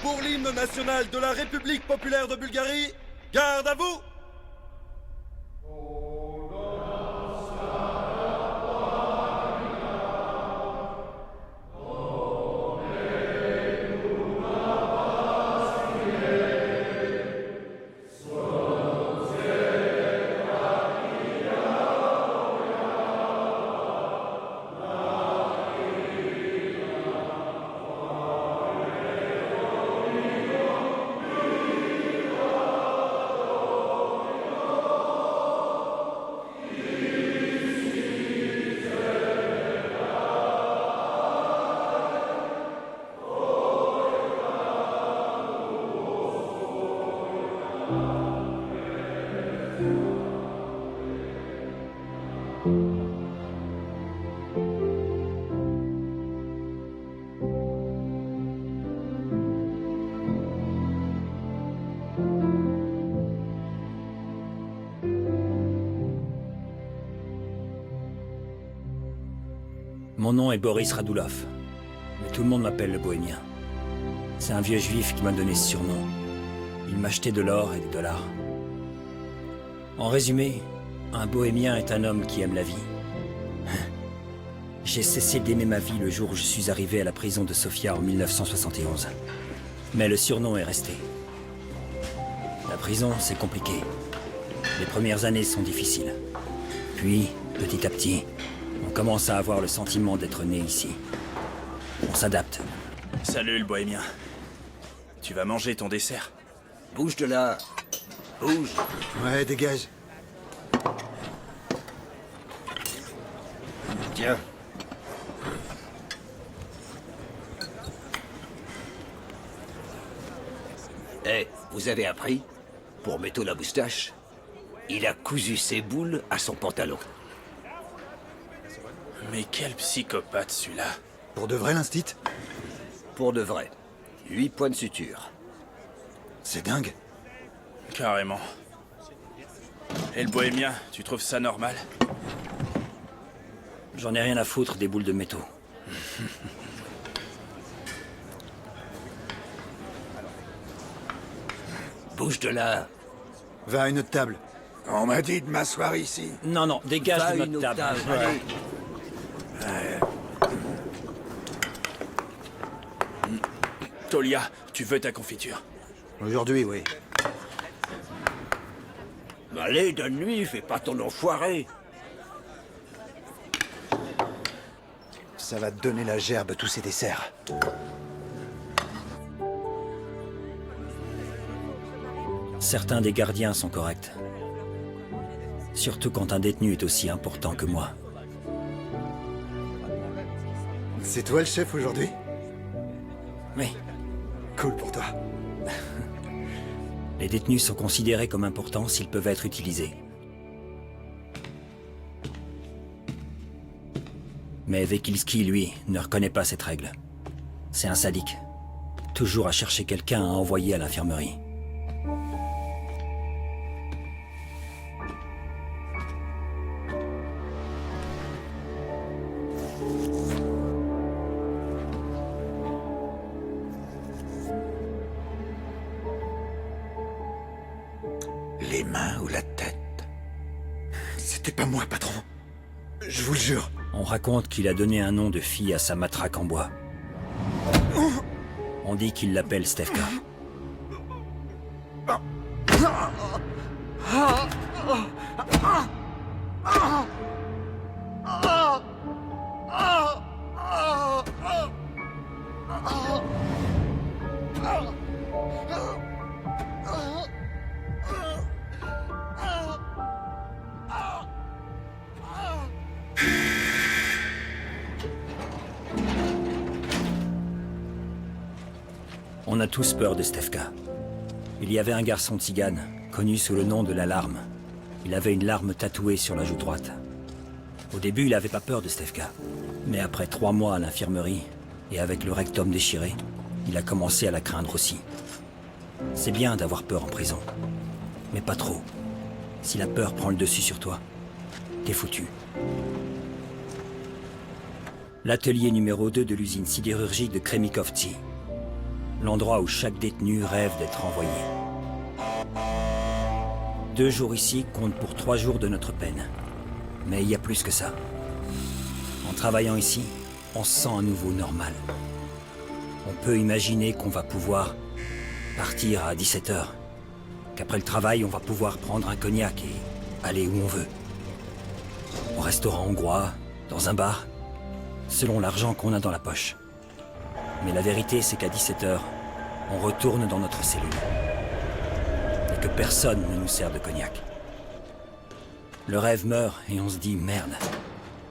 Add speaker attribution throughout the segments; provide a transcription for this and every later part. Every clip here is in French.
Speaker 1: pour l'hymne national de la République populaire de Bulgarie, garde à vous!
Speaker 2: Mon nom est Boris Radulov, mais tout le monde m'appelle le Bohémien. C'est un vieux juif qui m'a donné ce surnom. Il m'achetait de l'or et des dollars. En résumé, un Bohémien est un homme qui aime la vie. J'ai cessé d'aimer ma vie le jour où je suis arrivé à la prison de Sofia en 1971. Mais le surnom est resté. La prison, c'est compliqué. Les premières années sont difficiles. Puis, petit à petit, on commence à avoir le sentiment d'être né ici. On s'adapte.
Speaker 3: Salut le Bohémien. Tu vas manger ton dessert?
Speaker 4: Bouge de là. Bouge.
Speaker 5: Ouais, dégage.
Speaker 4: Tiens. Eh, vous avez appris? Pour Métaux la moustache, il a cousu ses boules à son pantalon.
Speaker 3: Mais quel psychopathe celui-là.
Speaker 5: Pour de vrai, l'instit?
Speaker 4: Pour de vrai. 8 points de suture.
Speaker 5: C'est dingue.
Speaker 3: Carrément. Et le Bohémien, tu trouves ça normal?
Speaker 2: J'en ai rien à foutre des boules de métaux.
Speaker 4: Bouge de là.
Speaker 5: Va à une autre table.
Speaker 6: On m'a dit de m'asseoir ici.
Speaker 2: Non, non, dégage
Speaker 4: Va
Speaker 2: de
Speaker 4: une
Speaker 2: notre
Speaker 4: autre
Speaker 2: table.
Speaker 4: table. Allez.
Speaker 3: Tolia, tu veux ta confiture?
Speaker 5: Aujourd'hui, oui.
Speaker 4: Allez, donne-lui, fais pas ton enfoiré.
Speaker 5: Ça va te donner la gerbe, tous ces desserts.
Speaker 2: Certains des gardiens sont corrects. Surtout quand un détenu est aussi important que moi.
Speaker 5: C'est toi le chef aujourd'hui?
Speaker 2: Oui,
Speaker 5: Cool pour toi.
Speaker 2: les détenus sont considérés comme importants s'ils peuvent être utilisés. Mais Vekilski, lui, ne reconnaît pas cette règle. C'est un sadique. Toujours à chercher quelqu'un à envoyer à l'infirmerie.
Speaker 6: Les mains ou la tête?
Speaker 5: C'était pas moi, patron. Je vous le jure.
Speaker 2: On raconte qu'il a donné un nom de fille à sa matraque en bois. On dit qu'il l'appelle Stefka. On a tous peur de Stefka. Il y avait un garçon tzigane, connu sous le nom de la larme. Il avait une larme tatouée sur la joue droite. Au début, il n'avait pas peur de Stefka. Mais après 3 mois à l'infirmerie, et avec le rectum déchiré, il a commencé à la craindre aussi. C'est bien d'avoir peur en prison. Mais pas trop. Si la peur prend le dessus sur toi, t'es foutu. L'atelier numéro 2 de l'usine sidérurgique de Kremikovtsi. L'endroit où chaque détenu rêve d'être envoyé. 2 jours ici comptent pour 3 jours de notre peine. Mais il y a plus que ça. En travaillant ici, on se sent à nouveau normal. On peut imaginer qu'on va pouvoir partir à 17 h, qu'après le travail, on va pouvoir prendre un cognac et aller où on veut. Au restaurant hongrois, dans un bar, selon l'argent qu'on a dans la poche. Mais la vérité, c'est qu'à 17 h, on retourne dans notre cellule. Et que personne ne nous sert de cognac. Le rêve meurt et on se dit merde.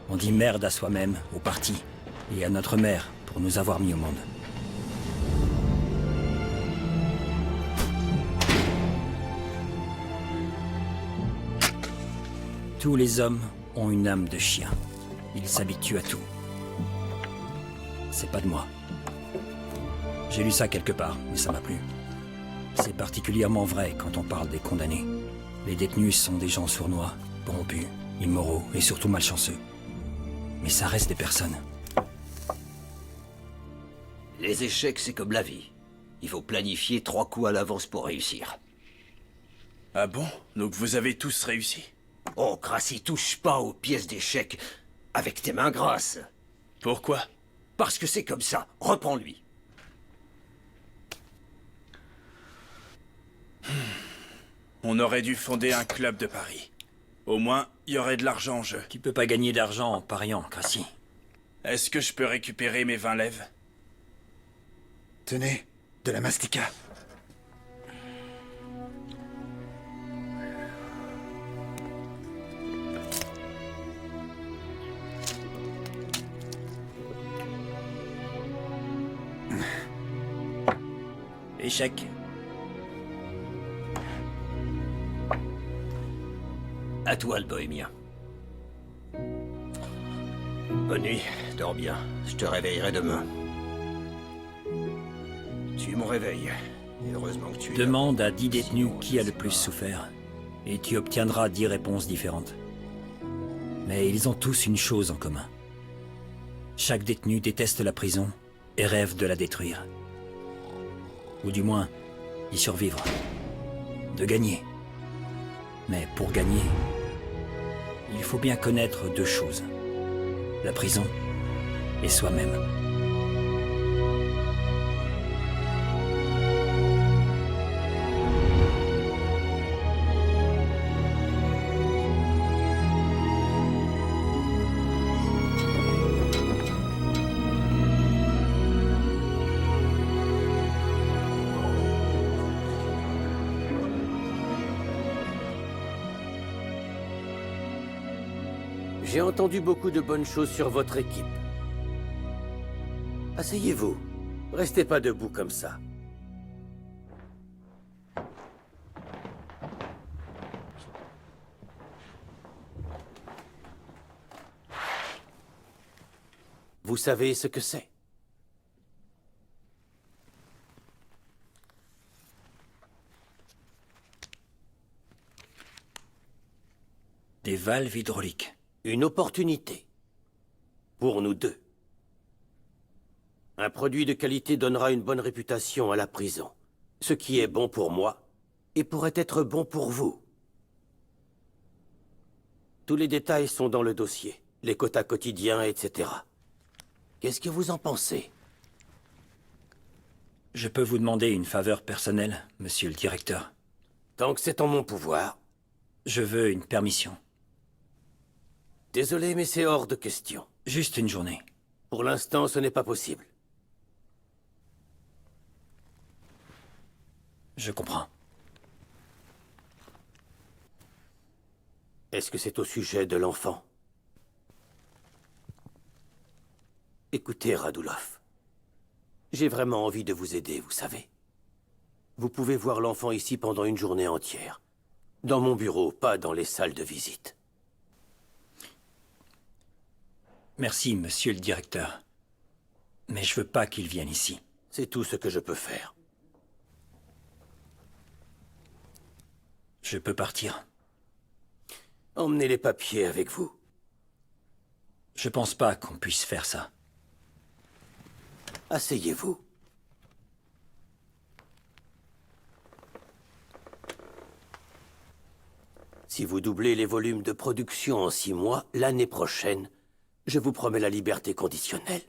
Speaker 2: On dit merde à soi-même, au parti, et à notre mère pour nous avoir mis au monde. Tous les hommes ont une âme de chien. Ils s'habituent à tout. C'est pas de moi. J'ai lu ça quelque part, mais ça m'a plu. C'est particulièrement vrai quand on parle des condamnés. Les détenus sont des gens sournois, corrompus, immoraux et surtout malchanceux. Mais ça reste des personnes.
Speaker 4: Les échecs, c'est comme la vie. Il faut planifier 3 coups à l'avance pour réussir.
Speaker 3: Ah bon? Donc vous avez tous réussi?
Speaker 4: Oh, Gracie, touche pas aux pièces d'échecs avec tes mains grasses.
Speaker 3: Pourquoi?
Speaker 4: Parce que c'est comme ça. Reprends-lui.
Speaker 3: On aurait dû fonder un club de paris. Au moins, il y aurait de l'argent en jeu.
Speaker 2: Tu peux pas gagner d'argent en pariant, Gracie.
Speaker 3: Est-ce que je peux récupérer mes 20 lèvres?
Speaker 5: Tenez, de la mastica.
Speaker 2: Échec.
Speaker 4: À toi, le bohémien. Bonne nuit, dors bien. Je te réveillerai demain. Tu es mon réveil. Et heureusement que tu es là.
Speaker 2: Demande à 10 détenus qui a le plus souffert, et tu obtiendras 10 réponses différentes. Mais ils ont tous une chose en commun. Chaque détenu déteste la prison et rêve de la détruire. Ou du moins, y survivre. De gagner. Mais pour gagner, il faut bien connaître 2 choses. La prison et soi-même.
Speaker 7: J'ai entendu beaucoup de bonnes choses sur votre équipe. Asseyez-vous. Restez pas debout comme ça. Vous savez ce que c'est?
Speaker 2: Des valves hydrauliques.
Speaker 7: Une opportunité. Pour nous deux. Un produit de qualité donnera une bonne réputation à la prison. Ce qui est bon pour moi, et pourrait être bon pour vous. Tous les détails sont dans le dossier. Les quotas quotidiens, etc. Qu'est-ce que vous en pensez?
Speaker 2: Je peux vous demander une faveur personnelle, monsieur le directeur.
Speaker 7: Tant que c'est en mon pouvoir.
Speaker 2: Je veux une permission.
Speaker 7: Désolé, mais c'est hors de question.
Speaker 2: Juste une journée.
Speaker 7: Pour l'instant, ce n'est pas possible.
Speaker 2: Je comprends.
Speaker 7: Est-ce que c'est au sujet de l'enfant? Écoutez, Radulov. J'ai vraiment envie de vous aider, vous savez. Vous pouvez voir l'enfant ici pendant une journée entière. Dans mon bureau, pas dans les salles de visite.
Speaker 2: Merci, monsieur le directeur. Mais je veux pas qu'il vienne ici.
Speaker 7: C'est tout ce que je peux faire.
Speaker 2: Je peux partir.
Speaker 7: Emmenez les papiers avec vous.
Speaker 2: Je pense pas qu'on puisse faire ça.
Speaker 7: Asseyez-vous. Si vous doublez les volumes de production en 6 mois, l'année prochaine, je vous promets la liberté conditionnelle.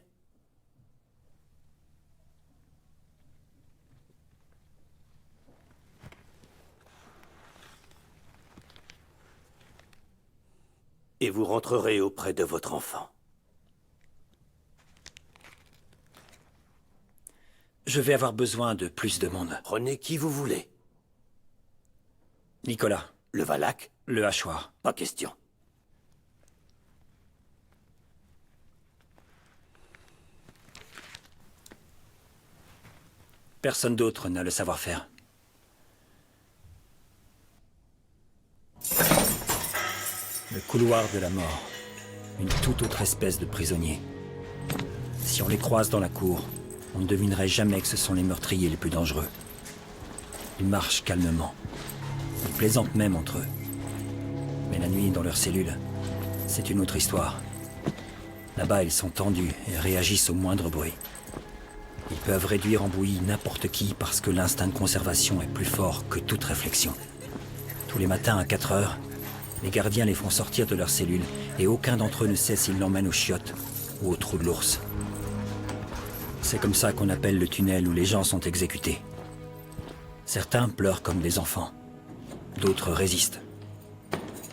Speaker 7: Et vous rentrerez auprès de votre enfant.
Speaker 2: Je vais avoir besoin de plus de monde.
Speaker 7: Prenez qui vous voulez.
Speaker 2: Nicolas,
Speaker 7: Le Valak,
Speaker 2: le hachoir.
Speaker 7: pas question.
Speaker 2: Personne d'autre n'a le savoir-faire. Le couloir de la mort. Une toute autre espèce de prisonniers. Si on les croise dans la cour, on ne devinerait jamais que ce sont les meurtriers les plus dangereux. Ils marchent calmement. Ils plaisantent même entre eux. Mais la nuit, dans leurs cellules, c'est une autre histoire. Là-bas, ils sont tendus et réagissent au moindre bruit. Ils peuvent réduire en bouillie n'importe qui parce que l'instinct de conservation est plus fort que toute réflexion. Tous les matins à 4 heures, les gardiens les font sortir de leurs cellules et aucun d'entre eux ne sait s'ils l'emmènent aux chiottes ou au trou de l'ours. C'est comme ça qu'on appelle le tunnel où les gens sont exécutés. Certains pleurent comme des enfants, d'autres résistent.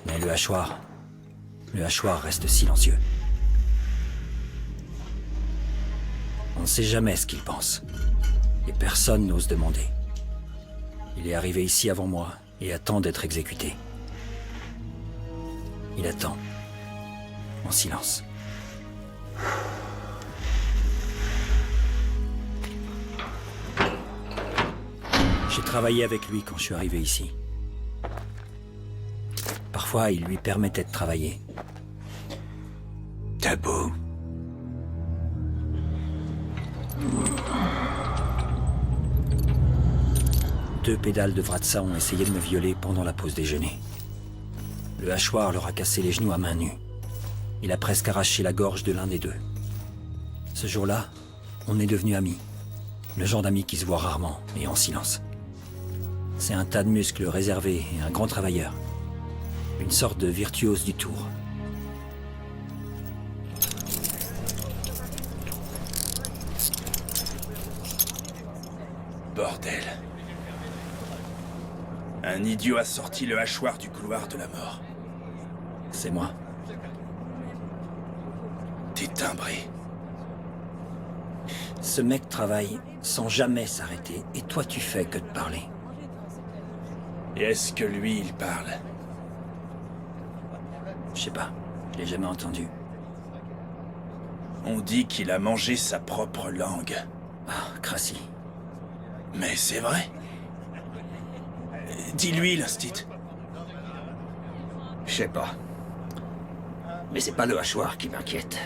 Speaker 2: Mais le hachoir reste silencieux. On ne sait jamais ce qu'il pense. Et personne n'ose demander. Il est arrivé ici avant moi et attend d'être exécuté. Il attend. En silence. J'ai travaillé avec lui quand je suis arrivé ici. Parfois, il lui permettait de travailler.
Speaker 6: Tabou.
Speaker 2: Deux pédales de Vratsa ont essayé de me violer pendant la pause déjeuner. Le hachoir leur a cassé les genoux à main nue. Il a presque arraché la gorge de l'un des deux. Ce jour-là, on est devenus amis. Le genre d'amis qui se voient rarement et en silence. C'est un tas de muscles réservés et un grand travailleur. Une sorte de virtuose du tour.
Speaker 3: Bordel. Un idiot a sorti le hachoir du couloir de la mort.
Speaker 2: C'est moi.
Speaker 3: T'es timbré.
Speaker 2: Ce mec travaille sans jamais s'arrêter, et toi tu fais que de parler.
Speaker 3: Et est-ce que lui, il parle?
Speaker 2: Je sais pas, je l'ai jamais entendu.
Speaker 3: On dit qu'il a mangé sa propre langue.
Speaker 2: Ah, Crassi.
Speaker 3: Mais c'est vrai. Dis-lui, l'instit.
Speaker 4: Je sais pas. Mais c'est pas le hachoir qui m'inquiète.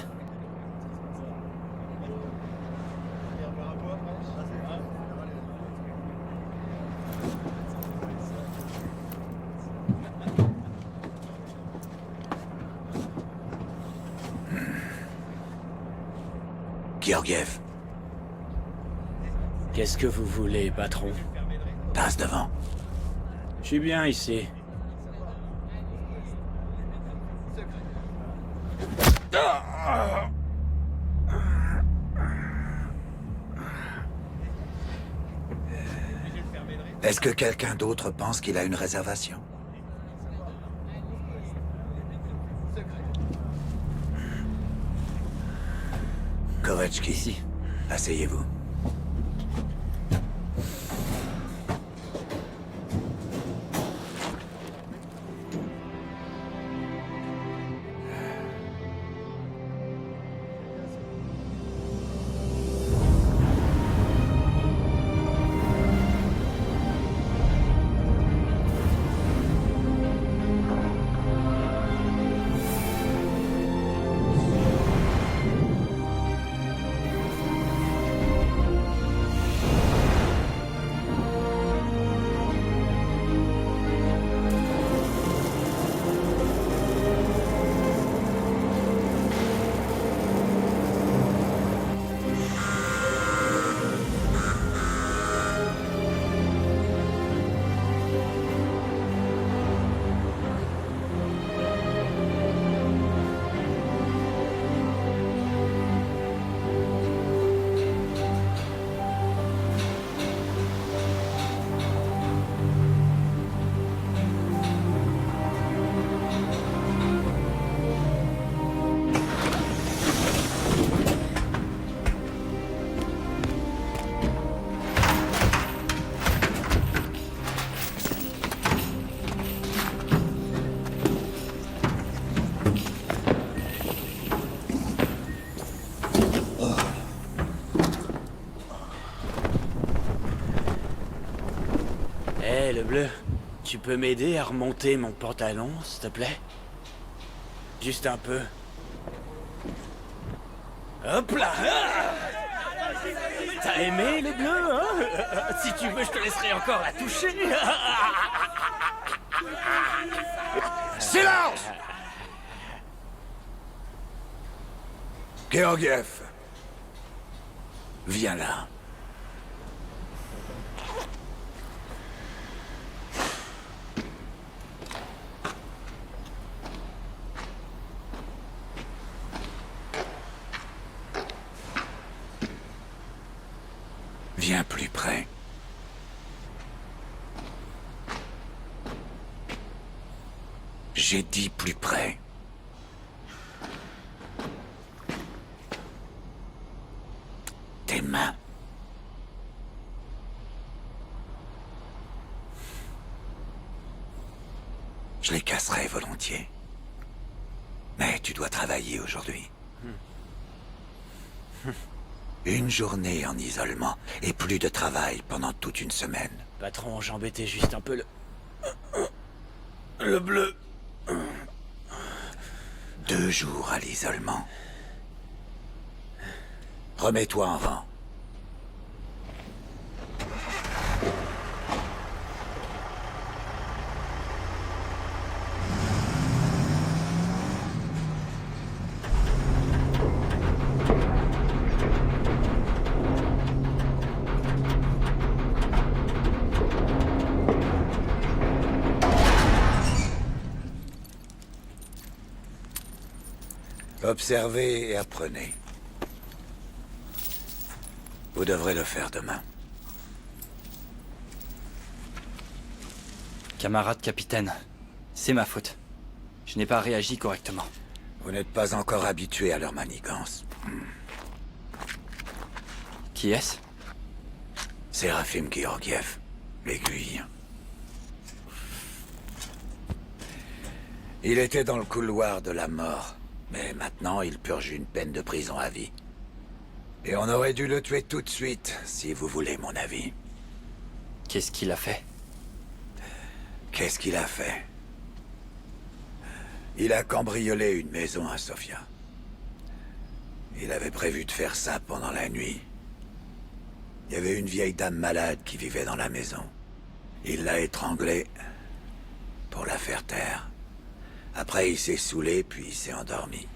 Speaker 6: Georgiev,
Speaker 8: Qu'est-ce que vous voulez, patron?
Speaker 6: passe devant.
Speaker 8: Je suis bien ici.
Speaker 6: Est-ce que quelqu'un d'autre pense qu'il a une réservation? Kovetchki,
Speaker 8: Ici.
Speaker 6: asseyez-vous.
Speaker 8: Eh, le bleu, tu peux m'aider à remonter mon pantalon, s'il te plaît? Juste un peu. Hop là! T'as aimé le bleu, hein? Si tu veux, je te laisserai encore la toucher.
Speaker 6: Silence! Georgiev, viens là. Viens plus près. J'ai dit plus près. Tes mains. Je les casserai volontiers. Mais tu dois travailler aujourd'hui. Une journée en isolement et plus de travail pendant toute une semaine.
Speaker 8: Patron, j'embêtais juste un peu le bleu.
Speaker 6: 2 jours à l'isolement. Remets-toi en rang. Observez et apprenez. Vous devrez le faire demain.
Speaker 9: Camarade capitaine, c'est ma faute. Je n'ai pas réagi correctement.
Speaker 6: Vous n'êtes pas encore habitué à leur manigance.
Speaker 9: Qui est-ce?
Speaker 6: Sérafim Georgiev, l'aiguille. Il était dans le couloir de la mort, mais maintenant il purge une peine de prison à vie. Et on aurait dû le tuer tout de suite, si vous voulez mon avis.
Speaker 9: Qu'est-ce qu'il a fait?
Speaker 6: Qu'est-ce qu'il a fait? Il a cambriolé une maison à Sofia. Il avait prévu de faire ça pendant la nuit. Il y avait une vieille dame malade qui vivait dans la maison. Il l'a étranglée pour la faire taire. Après, il s'est saoulé, puis il s'est endormi.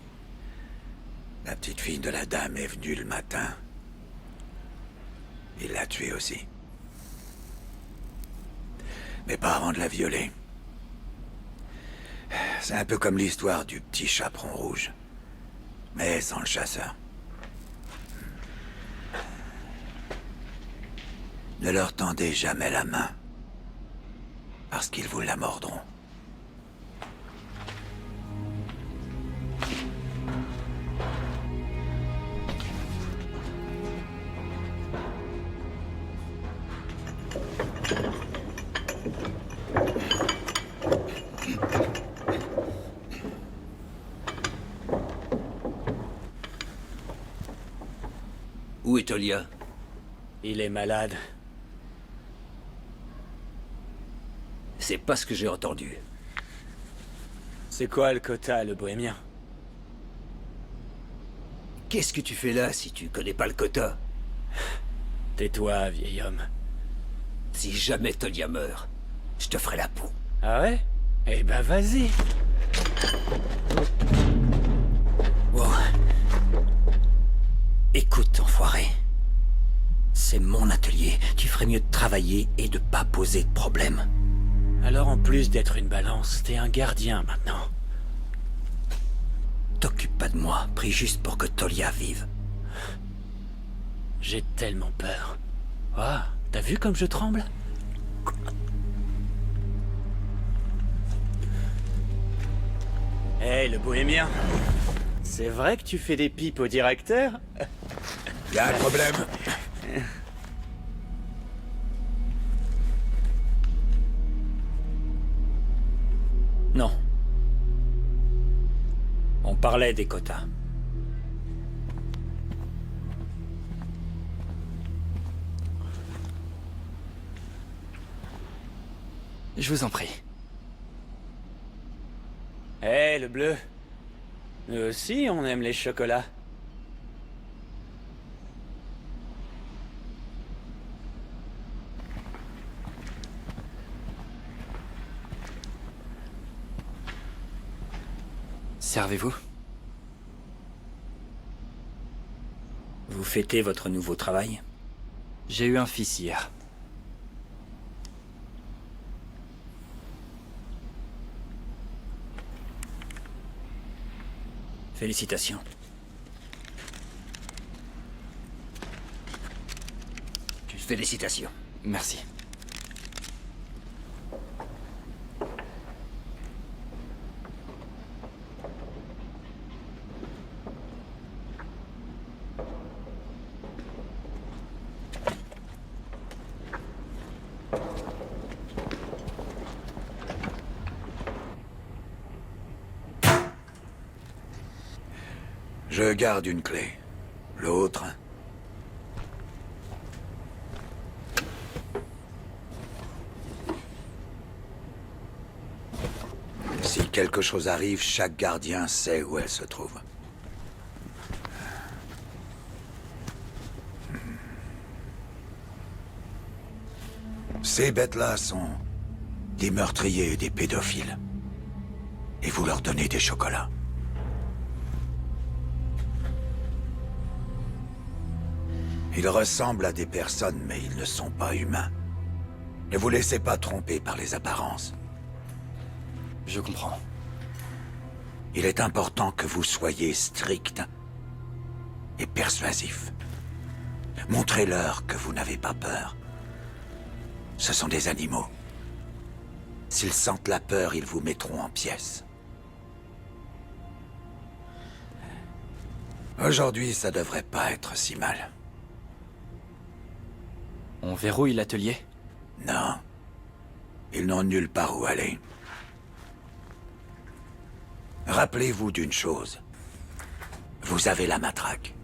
Speaker 6: La petite fille de la dame est venue le matin. Il l'a tuée aussi. Mais pas avant de la violer. C'est un peu comme l'histoire du petit chaperon rouge. Mais sans le chasseur. Ne leur tendez jamais la main. Parce qu'ils vous la mordront.
Speaker 4: Où est Tolia?
Speaker 8: Il est malade.
Speaker 4: C'est pas ce que j'ai entendu.
Speaker 8: C'est quoi le quota, le bohémien?
Speaker 4: Qu'est-ce que tu fais là si tu connais pas le quota?
Speaker 8: Tais-toi, vieil homme.
Speaker 4: Si jamais Tolia meurt, je te ferai la peau.
Speaker 8: Ah ouais? Eh ben vas-y.
Speaker 2: Wow. Écoute, enfoiré. C'est mon atelier. Tu ferais mieux de travailler et de pas poser de problème.
Speaker 8: Alors en plus d'être une balance, t'es un gardien maintenant.
Speaker 2: T'occupe pas de moi, prie juste pour que Tolia vive.
Speaker 8: J'ai tellement peur. Ah, t'as vu comme je tremble? Hey, le bohémien. C'est vrai que tu fais des pipes au directeur?
Speaker 6: Y a un problème?
Speaker 2: Non. On parlait des quotas.
Speaker 9: Je vous en prie.
Speaker 8: Hé, le bleu. Nous aussi, on aime les chocolats.
Speaker 9: Servez-vous.
Speaker 2: Vous fêtez votre nouveau travail?
Speaker 9: J'ai eu un fils hier.
Speaker 2: Félicitations.
Speaker 4: Félicitations.
Speaker 9: Merci.
Speaker 6: Je garde une clé. L'autre... Si quelque chose arrive, chaque gardien sait où elle se trouve. Ces bêtes-là sont des meurtriers et des pédophiles. Et vous leur donnez des chocolats. Ils ressemblent à des personnes, mais ils ne sont pas humains. Ne vous laissez pas tromper par les apparences.
Speaker 9: Je comprends.
Speaker 6: Il est important que vous soyez strict et persuasif. Montrez-leur que vous n'avez pas peur. Ce sont des animaux. S'ils sentent la peur, ils vous mettront en pièces. Aujourd'hui, ça devrait pas être si mal.
Speaker 9: On verrouille l'atelier?
Speaker 6: Non. Ils n'ont nulle part où aller. Rappelez-vous d'une chose. Vous avez la matraque.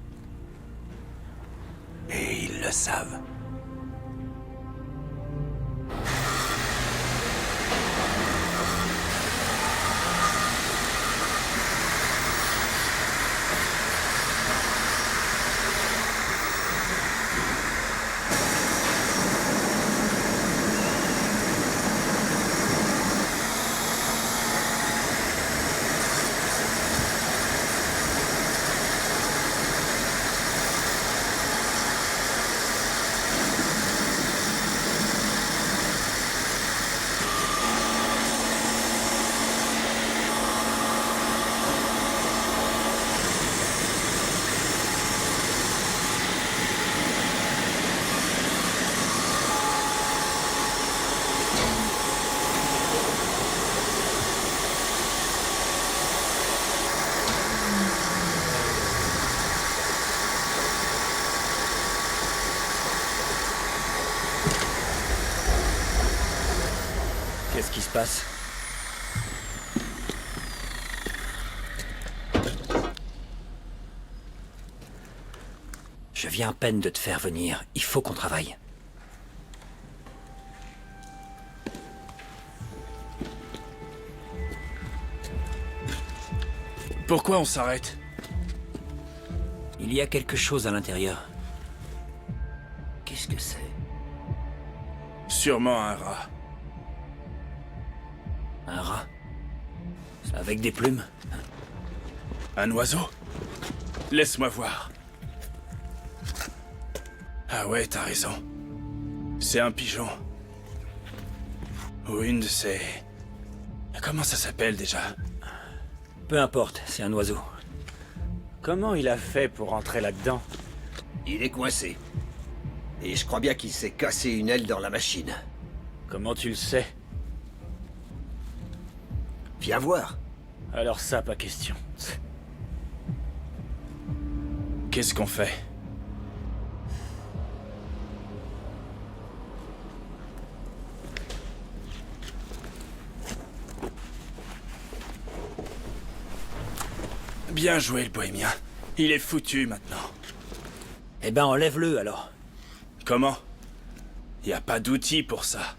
Speaker 6: Et ils le savent.
Speaker 2: Qu'est-ce qui se passe? Je viens à peine de te faire venir. Il faut qu'on travaille.
Speaker 3: Pourquoi on s'arrête?
Speaker 2: Il y a quelque chose à l'intérieur.
Speaker 4: Qu'est-ce que c'est?
Speaker 3: Sûrement un rat.
Speaker 2: Un rat? Avec des plumes?
Speaker 3: Un oiseau? Laisse-moi voir. Ah ouais, t'as raison. C'est un pigeon. Ou une de ces... Comment ça s'appelle déjà?
Speaker 2: Peu importe, c'est un oiseau.
Speaker 8: Comment il a fait pour entrer là-dedans?
Speaker 4: Il est coincé. Et je crois bien qu'il s'est cassé une aile dans la machine.
Speaker 8: Comment tu le sais?
Speaker 4: Viens voir.
Speaker 8: Alors ça, pas question.
Speaker 3: Qu'est-ce qu'on fait? Bien joué, le bohémien. Il est foutu maintenant.
Speaker 2: Eh ben, enlève-le alors.
Speaker 3: Comment? Y a pas d'outil pour ça.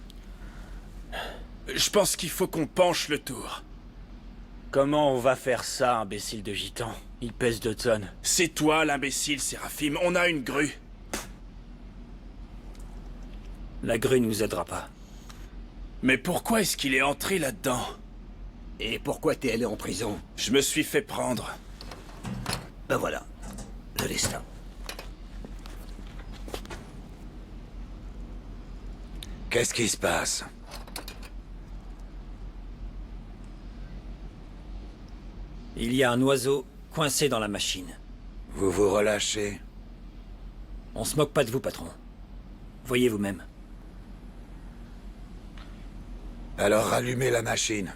Speaker 3: Je pense qu'il faut qu'on penche le tour.
Speaker 8: Comment on va faire ça, imbécile de gitan? Il pèse 2 tonnes.
Speaker 3: C'est toi l'imbécile, Séraphim. On a une grue.
Speaker 2: La grue nous aidera pas.
Speaker 3: Mais pourquoi est-ce qu'il est entré là-dedans?
Speaker 4: Et pourquoi t'es allé en prison?
Speaker 3: Je me suis fait prendre.
Speaker 4: Ben voilà, le destin.
Speaker 6: Qu'est-ce qui se passe?
Speaker 2: Il y a un oiseau coincé dans la machine.
Speaker 6: Vous vous relâchez?
Speaker 2: On se moque pas de vous, patron. Voyez vous-même.
Speaker 6: Alors rallumez la machine.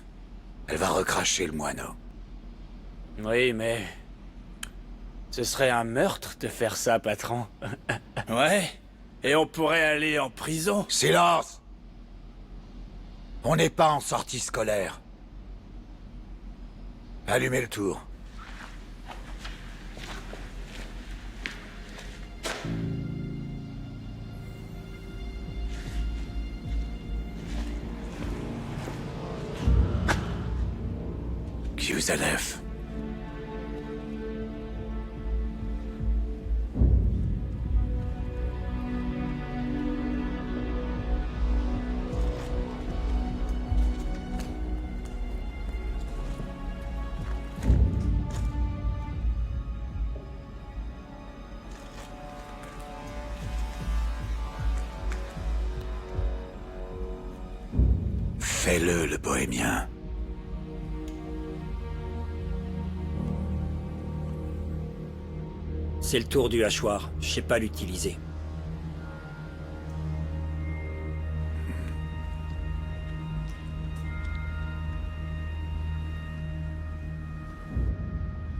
Speaker 6: Elle va recracher le moineau.
Speaker 8: Oui, mais... Ce serait un meurtre de faire ça, patron.
Speaker 3: Ouais. Et on pourrait aller en prison.
Speaker 6: Silence! On n'est pas en sortie scolaire. Allumez le tour. Qzalef. Fais-le, le bohémien.
Speaker 2: C'est le tour du hachoir. Je sais pas l'utiliser.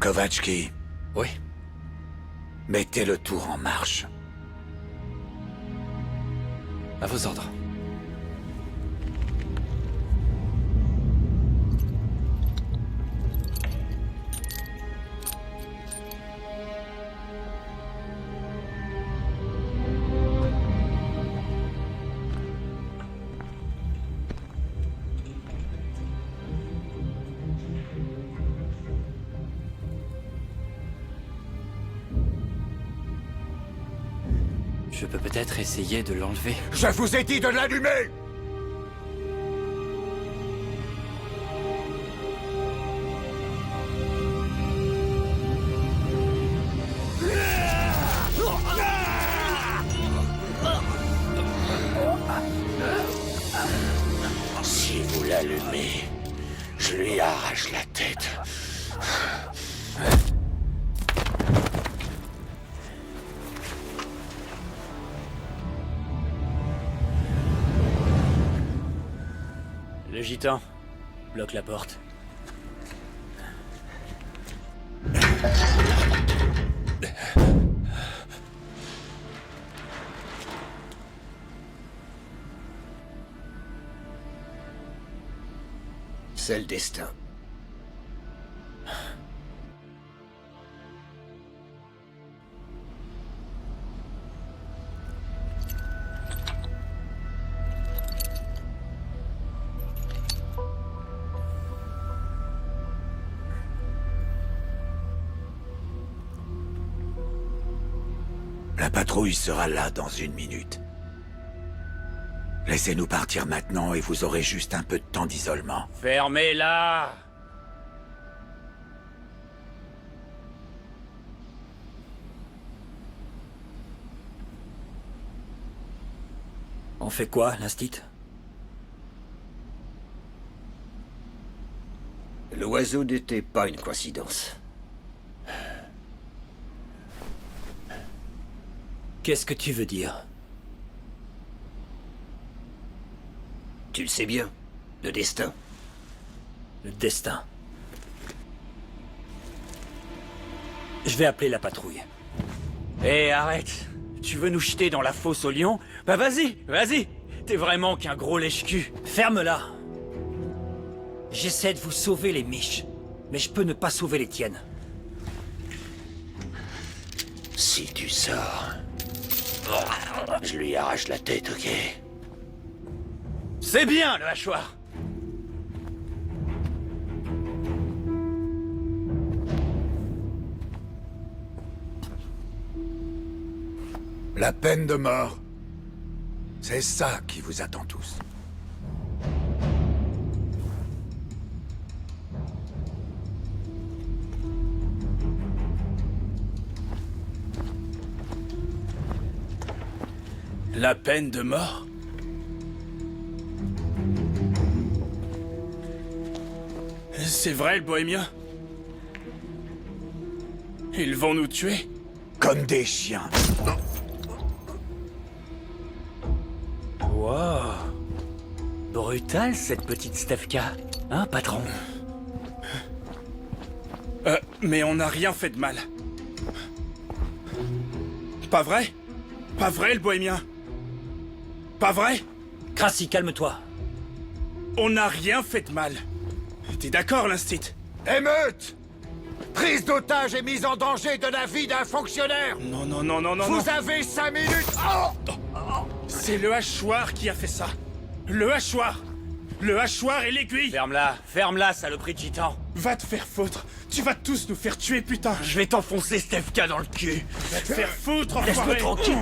Speaker 6: Kovatchki,
Speaker 9: Oui.
Speaker 6: mettez le tour en marche.
Speaker 9: À vos ordres. Je peux peut-être essayer de l'enlever.
Speaker 6: Je vous ai dit de l'allumer!
Speaker 7: Si vous l'allumez, je lui arrache la tête.
Speaker 8: Le gitan, bloque la porte.
Speaker 4: C'est le destin.
Speaker 6: La patrouille sera là dans 1 minute. Laissez-nous partir maintenant et vous aurez juste un peu de temps d'isolement.
Speaker 8: Fermez-la!
Speaker 2: On fait quoi, l'instit?
Speaker 4: L'oiseau n'était pas une coïncidence.
Speaker 2: Qu'est-ce que tu veux dire?
Speaker 4: Tu le sais bien, le destin.
Speaker 2: Le destin. Je vais appeler la patrouille.
Speaker 8: Hé, arrête! Tu veux nous jeter dans la fosse au lion? Bah vas-y, vas-y! T'es vraiment qu'un gros lèche-cul.
Speaker 2: Ferme-la! J'essaie de vous sauver les miches, mais je peux ne pas sauver les tiennes.
Speaker 7: Si tu sors, je lui arrache la tête, ok?
Speaker 8: C'est bien, le hachoir!
Speaker 6: La peine de mort. C'est ça qui vous attend tous.
Speaker 3: La peine de mort? C'est vrai, le bohémien? Ils vont nous tuer?
Speaker 6: Comme des chiens.
Speaker 8: Wow. Brutale, cette petite Stefka. Hein, patron?
Speaker 3: Mais on n'a rien fait de mal. Pas vrai? Pas vrai, le bohémien? Pas vrai?
Speaker 2: Crassi, calme-toi.
Speaker 3: On n'a rien fait de mal. T'es d'accord, l'instit?
Speaker 6: Émeute! Prise d'otage et mise en danger de la vie d'un fonctionnaire!
Speaker 3: Non, non, non, non, non, non.
Speaker 6: Vous avez 5 minutes! Oh!
Speaker 3: C'est le hachoir qui a fait ça. Le hachoir! Le hachoir et l'aiguille!
Speaker 8: Ferme-la, saloperie de gitan.
Speaker 3: Va te faire foutre! Tu vas tous nous faire tuer, putain!
Speaker 8: Je vais t'enfoncer Stefka dans le cul.
Speaker 3: Va te faire foutre,
Speaker 8: Laisse-moi
Speaker 3: enfoiré!
Speaker 8: tranquille.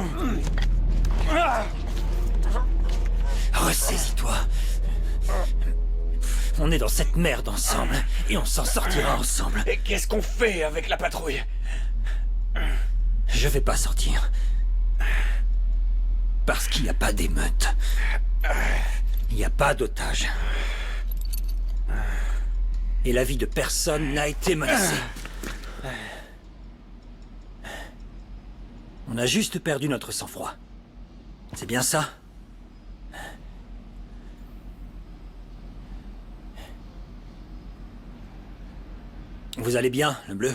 Speaker 2: Ressaisis-toi. On est dans cette merde ensemble, et on s'en sortira ensemble.
Speaker 8: Et qu'est-ce qu'on fait avec la patrouille?
Speaker 2: Je vais pas sortir. Parce qu'il n'y a pas d'émeute. Il n'y a pas d'otage. Et la vie de personne n'a été menacée. On a juste perdu notre sang-froid. C'est bien ça? Vous allez bien, le bleu?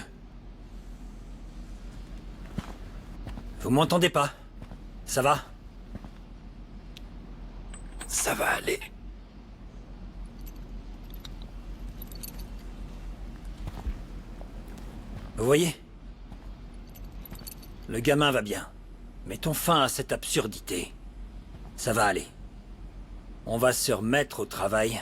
Speaker 2: Vous m'entendez pas? Ça va? Ça va aller. Vous voyez? Le gamin va bien. Mettons fin à cette absurdité. Ça va aller. On va se remettre au travail.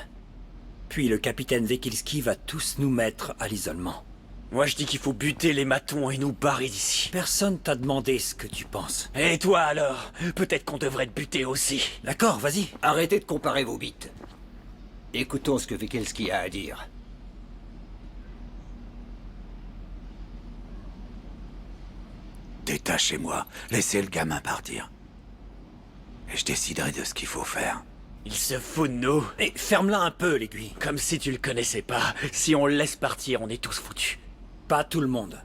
Speaker 2: Puis le capitaine Vekilski va tous nous mettre à l'isolement.
Speaker 8: Moi, je dis qu'il faut buter les matons et nous barrer d'ici.
Speaker 2: Personne t'a demandé ce que tu penses.
Speaker 8: Et toi, alors? Peut-être qu'on devrait te buter aussi.
Speaker 2: D'accord, vas-y.
Speaker 4: Arrêtez de comparer vos bites. Écoutons ce que Vekilski a à dire.
Speaker 6: Détachez-moi. Laissez le gamin partir. Et je déciderai de ce qu'il faut faire.
Speaker 8: Il se fout de nous.
Speaker 2: Et ferme-la un peu, l'aiguille.
Speaker 8: Comme si tu le connaissais pas. Si on le laisse partir, on est tous foutus.
Speaker 2: Pas tout le monde.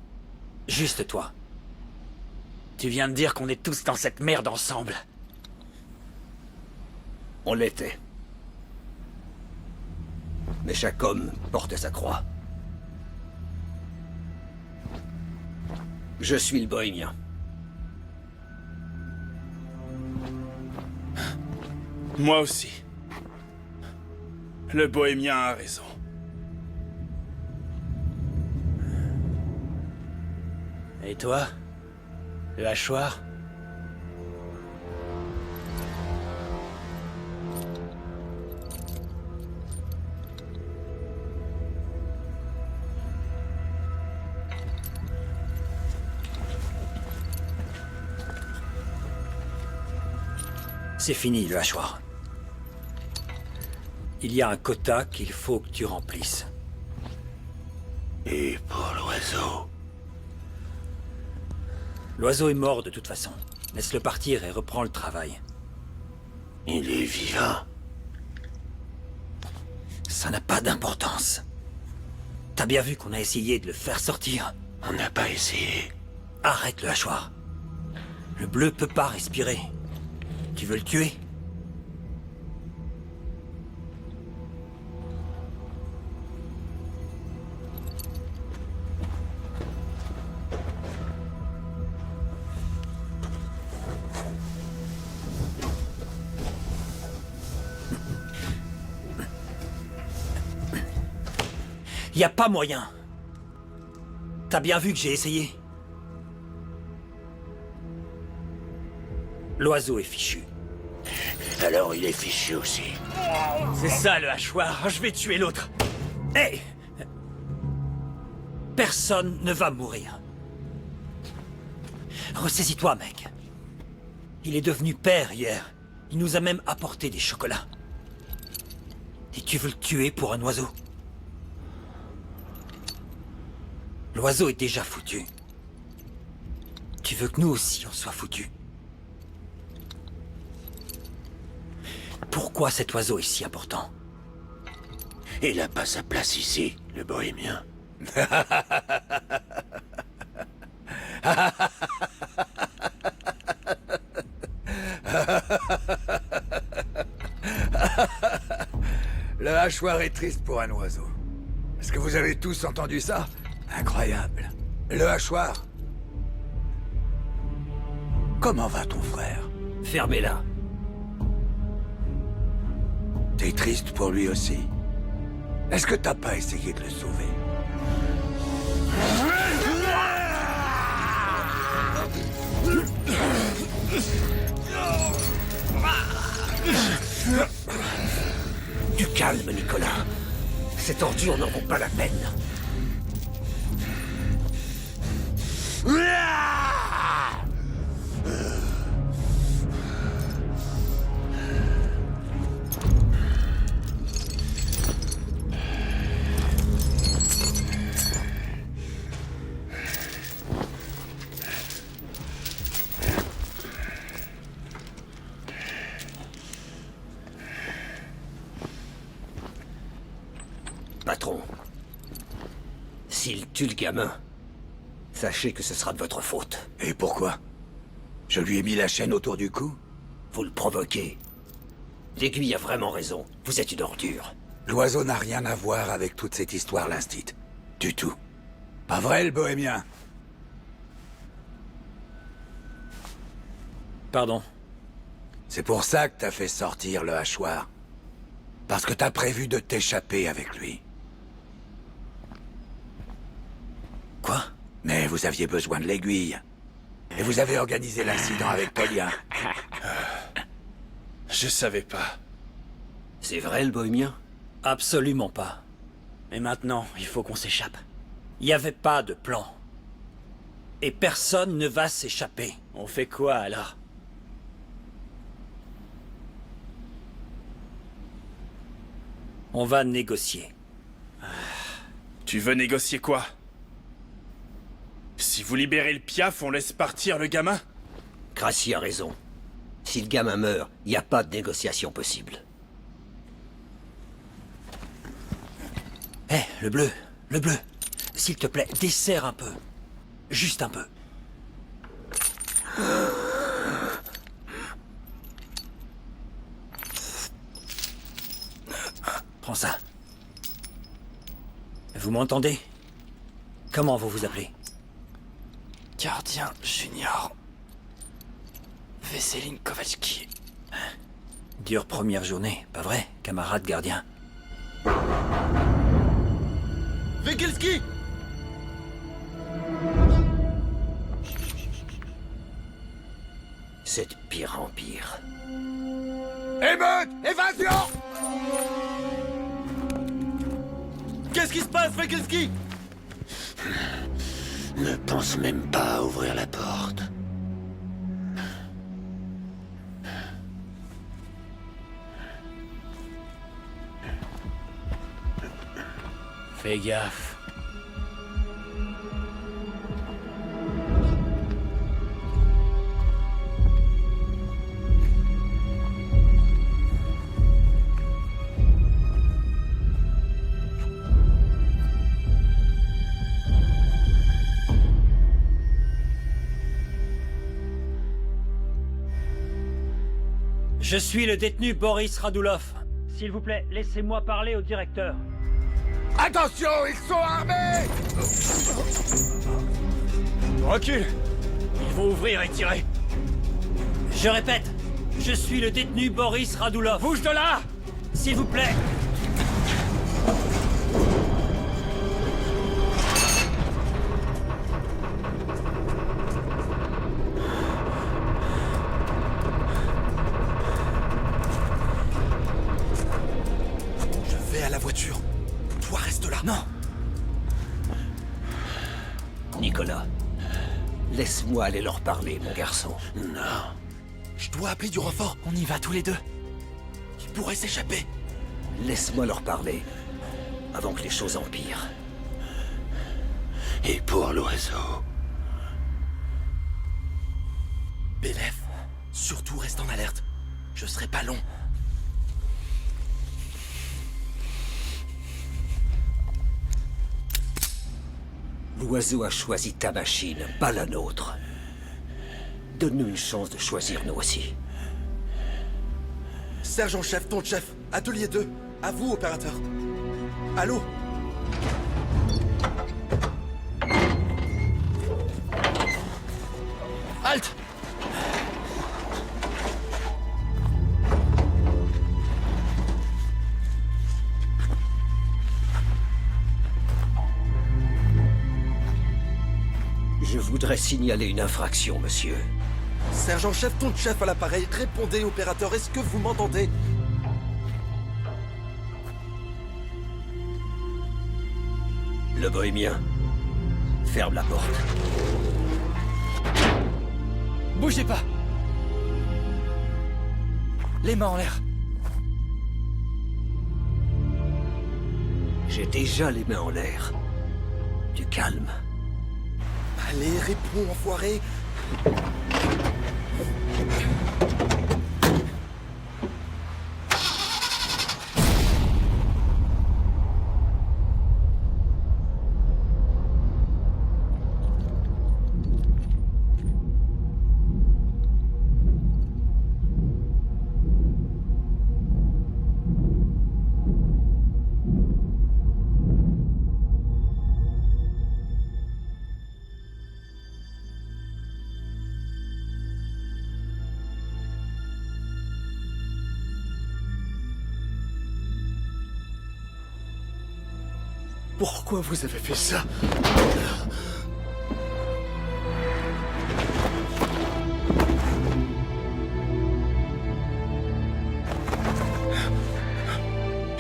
Speaker 2: Juste toi.
Speaker 8: Tu viens de dire qu'on est tous dans cette merde ensemble.
Speaker 4: On l'était. Mais chaque homme porte sa croix. Je suis le bohémien.
Speaker 3: Moi aussi. Le bohémien a raison.
Speaker 8: Et toi? Le hachoir?
Speaker 2: C'est fini, le hachoir. Il y a un quota qu'il faut que tu remplisses.
Speaker 6: Et pour l'oiseau?
Speaker 2: L'oiseau est mort de toute façon. Laisse-le partir et reprends le travail.
Speaker 6: Il est vivant.
Speaker 2: Ça n'a pas d'importance. T'as bien vu qu'on a essayé de le faire sortir.
Speaker 6: On n'a pas essayé.
Speaker 2: Arrête le hachoir. Le bleu peut pas respirer. Tu veux le tuer? Y a pas moyen. T'as bien vu que j'ai essayé. L'oiseau est fichu.
Speaker 6: Alors il est fichu aussi.
Speaker 8: C'est ça, le hachoir. Je vais tuer l'autre.
Speaker 2: Hé! Personne ne va mourir. Ressaisis-toi, mec. Il est devenu père hier. Il nous a même apporté des chocolats. Et tu veux le tuer pour un oiseau? L'oiseau est déjà foutu. Tu veux que nous aussi on soit foutus? Pourquoi cet oiseau est si important?
Speaker 7: Il n'a pas sa place ici, le bohémien.
Speaker 6: Le hachoir est triste pour un oiseau. Est-ce que vous avez tous entendu ça? Incroyable. Le hachoir. Comment va ton frère?
Speaker 7: Fermez-la.
Speaker 6: T'es triste pour lui aussi? Est-ce que t'as pas essayé de le sauver?
Speaker 7: Du calme, Nicolas. Ces ordures n'en vaut pas la peine. Patron, s'il tue le gamin, sachez que ce sera de votre faute.
Speaker 6: Et pourquoi? Je lui ai mis la chaîne autour du cou?
Speaker 7: Vous le provoquez. L'Aiguille a vraiment raison. Vous êtes une ordure.
Speaker 6: L'oiseau n'a rien à voir avec toute cette histoire, l'Instit. Du tout. Pas vrai, le bohémien?
Speaker 2: Pardon.
Speaker 6: C'est pour ça que t'as fait sortir le hachoir. Parce que t'as prévu de t'échapper avec lui.
Speaker 2: Quoi?
Speaker 6: Mais vous aviez besoin de l'aiguille. Et vous avez organisé l'incident avec Tolia.
Speaker 3: Je savais pas.
Speaker 7: C'est vrai, le bohémien?
Speaker 2: Absolument pas.
Speaker 8: Mais maintenant, il faut qu'on s'échappe.
Speaker 2: Il n'y avait pas de plan. Et personne ne va s'échapper.
Speaker 8: On fait quoi alors?
Speaker 2: On va négocier.
Speaker 3: Tu veux négocier quoi? Si vous libérez le piaf, on laisse partir le gamin?
Speaker 7: Gracie a raison. Si le gamin meurt, il n'y a pas de négociation possible.
Speaker 2: Hé, le bleu. S'il te plaît, desserre un peu. Juste un peu. Prends ça. Vous m'entendez? Comment vous vous appelez?
Speaker 9: Gardien Junior. Veselin Kowalski.
Speaker 2: Dure première journée, pas vrai, camarade gardien?
Speaker 1: Vegelski!
Speaker 7: C'est de pire en pire.
Speaker 6: Émeute! Évasion!
Speaker 1: Qu'est-ce qui se passe, Vegelski?
Speaker 7: Ne pense même pas à ouvrir la porte.
Speaker 8: Fais gaffe.
Speaker 2: Je suis le détenu Boris Radulov. S'il vous plaît, laissez-moi parler au directeur.
Speaker 6: Attention, ils sont armés!
Speaker 8: Recule! Ils vont ouvrir et tirer.
Speaker 2: Je répète, je suis le détenu Boris Radulov.
Speaker 8: Bouge de là!
Speaker 2: S'il vous plaît.
Speaker 5: Je vais à la voiture. Toi, reste là.
Speaker 2: Non.
Speaker 7: Nicolas, laisse-moi aller leur parler, mon garçon.
Speaker 5: Non.
Speaker 1: Je dois appeler du renfort.
Speaker 9: On y va tous les deux.
Speaker 1: Ils pourraient s'échapper.
Speaker 4: Laisse-moi leur parler, avant que les choses empirent.
Speaker 7: Et pour l'oiseau.
Speaker 1: Bélef, surtout reste en alerte. Je serai pas long.
Speaker 4: L'oiseau a choisi ta machine, pas la nôtre. Donne-nous une chance de choisir nous aussi.
Speaker 1: Sergent-chef, ton chef, atelier 2. À vous, opérateur. Allô?
Speaker 9: Halte!
Speaker 4: Je voudrais signaler une infraction, monsieur.
Speaker 1: Sergent-chef, ton chef à l'appareil. Répondez, opérateur, est-ce que vous m'entendez?
Speaker 4: Le bohémien, ferme la porte.
Speaker 9: Bougez pas! Les mains en l'air.
Speaker 4: J'ai déjà les mains en l'air. Du calme.
Speaker 1: Allez, réponds, enfoiré.
Speaker 5: Pourquoi vous avez fait ça?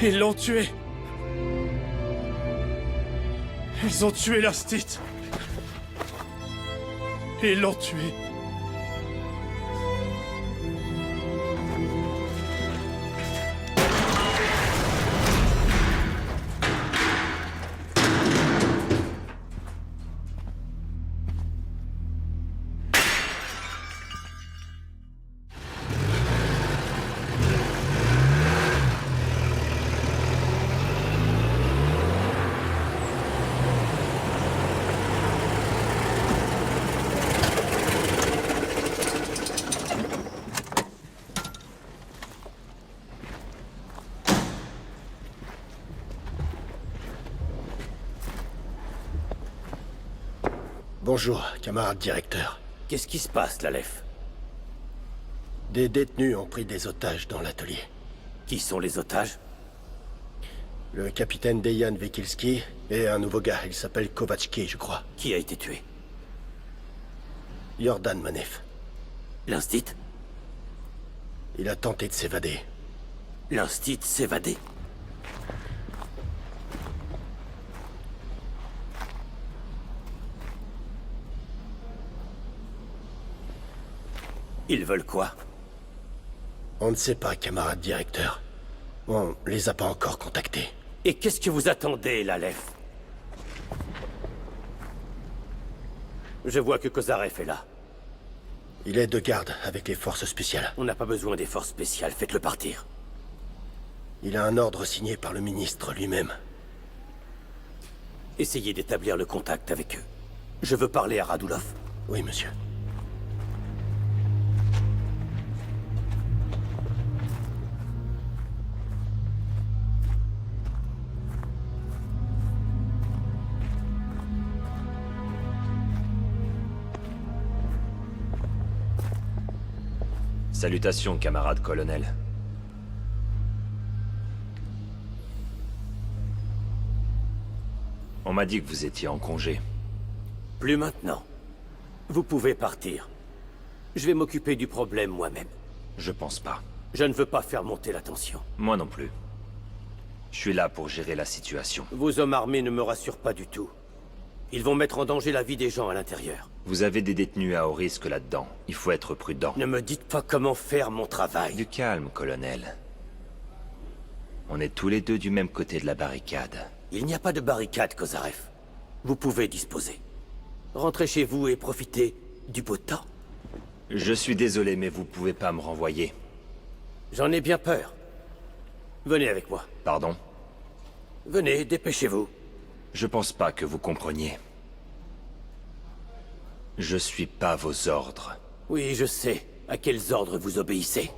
Speaker 3: Ils l'ont tué. Ils ont tué l'Arstit. Ils l'ont tué.
Speaker 5: Bonjour, camarade directeur.
Speaker 7: Qu'est-ce qui se passe, Lalef?
Speaker 5: Des détenus ont pris des otages dans l'atelier.
Speaker 7: Qui sont les otages?
Speaker 5: Le capitaine Dejan Vekilski et un nouveau gars, il s'appelle Kovatchki, je crois.
Speaker 7: Qui a été tué?
Speaker 5: Jordan Manef.
Speaker 7: L'Instit?
Speaker 5: Il a tenté de s'évader.
Speaker 7: L'Instit s'évader? Ils veulent quoi?
Speaker 5: On ne sait pas, camarade directeur. On les a pas encore contactés.
Speaker 7: Et qu'est-ce que vous attendez, Lalef? Je vois que Kozarev est là.
Speaker 5: Il est de garde avec les forces spéciales.
Speaker 7: On n'a pas besoin des forces spéciales, faites-le partir.
Speaker 5: Il a un ordre signé par le ministre lui-même.
Speaker 7: Essayez d'établir le contact avec eux. Je veux parler à Radulov.
Speaker 5: Oui, monsieur.
Speaker 10: Salutations, camarade colonel. On m'a dit que vous étiez en congé.
Speaker 7: Plus maintenant. Vous pouvez partir. Je vais m'occuper du problème moi-même.
Speaker 10: Je pense pas.
Speaker 7: Je ne veux pas faire monter la tension.
Speaker 10: Moi non plus. Je suis là pour gérer la situation.
Speaker 7: Vos hommes armés ne me rassurent pas du tout. Ils vont mettre en danger la vie des gens à l'intérieur.
Speaker 10: Vous avez des détenus à haut risque là-dedans. Il faut être prudent.
Speaker 7: Ne me dites pas comment faire mon travail.
Speaker 10: Du calme, colonel. On est tous les deux du même côté de la barricade.
Speaker 7: Il n'y a pas de barricade, Kozarev. Vous pouvez disposer. Rentrez chez vous et profitez du beau temps.
Speaker 10: Je suis désolé, mais vous pouvez pas me renvoyer.
Speaker 7: J'en ai bien peur. Venez avec moi.
Speaker 10: Pardon?
Speaker 7: Venez, dépêchez-vous.
Speaker 10: Je pense pas que vous compreniez. Je suis pas vos ordres.
Speaker 7: Oui, je sais. À quels ordres vous obéissez?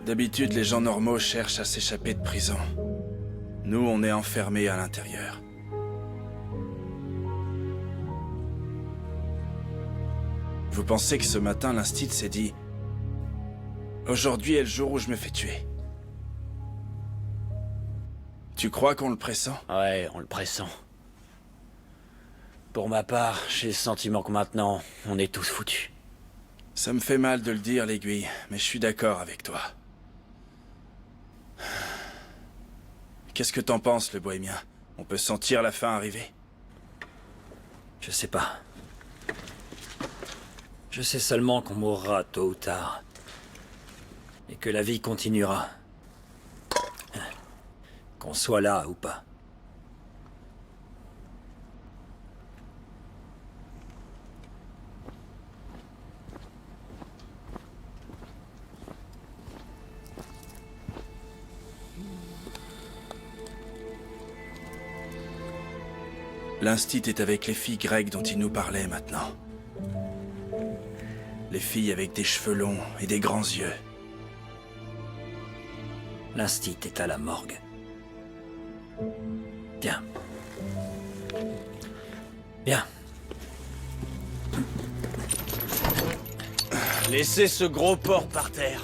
Speaker 3: D'habitude, les gens normaux cherchent à s'échapper de prison. Nous, on est enfermés à l'intérieur. Vous pensez que ce matin, l'Instit s'est dit... Aujourd'hui est le jour où je me fais tuer. Tu crois qu'on le pressent?
Speaker 8: Ouais, on le pressent. Pour ma part, j'ai le sentiment que maintenant, on est tous foutus.
Speaker 3: Ça me fait mal de le dire, l'Aiguille, mais je suis d'accord avec toi. Qu'est-ce que t'en penses, le Bohémien? On peut sentir la fin arriver?
Speaker 2: Je sais pas. Je sais seulement qu'on mourra tôt ou tard. Et que la vie continuera. Qu'on soit là ou pas.
Speaker 3: L'Instit est avec les filles grecques dont il nous parlait maintenant. Les filles avec des cheveux longs et des grands yeux.
Speaker 2: L'Instit est à la morgue. Bien. Bien.
Speaker 8: Laissez ce gros porc par terre.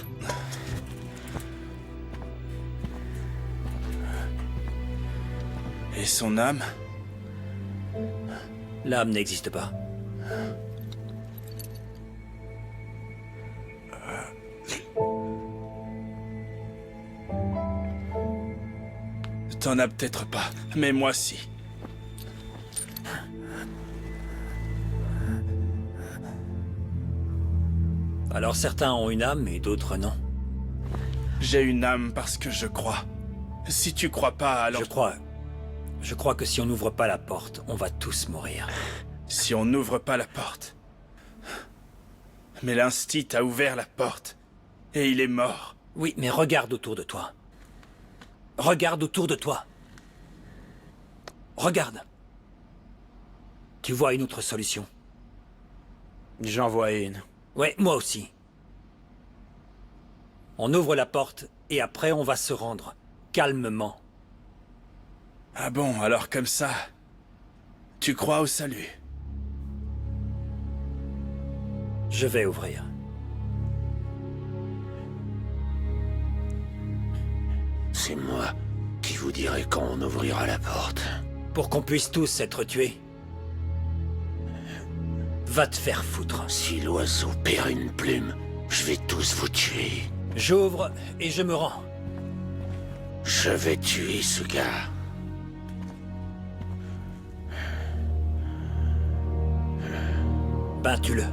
Speaker 3: Et son âme?
Speaker 2: L'âme n'existe pas.
Speaker 3: T'en as peut-être pas, mais moi si.
Speaker 2: Alors certains ont une âme et d'autres non.
Speaker 3: J'ai une âme parce que je crois. Si tu crois pas, alors...
Speaker 2: Je crois que si on n'ouvre pas la porte, on va tous mourir.
Speaker 3: Si on n'ouvre pas la porte... Mais l'Instit a ouvert la porte. Et il est mort.
Speaker 2: Oui, mais regarde autour de toi. Regarde autour de toi. Regarde. Tu vois une autre solution?
Speaker 8: J'en vois une.
Speaker 2: Ouais, moi aussi. On ouvre la porte et après on va se rendre. Calmement.
Speaker 3: Ah bon, alors comme ça... Tu crois au salut?
Speaker 2: Je vais ouvrir.
Speaker 7: C'est moi qui vous dirai quand on ouvrira la porte.
Speaker 2: Pour qu'on puisse tous être tués. Va te faire foutre.
Speaker 7: Si l'oiseau perd une plume, je vais tous vous tuer.
Speaker 2: J'ouvre et je me rends.
Speaker 7: Je vais tuer ce gars.
Speaker 2: Ben tue-le.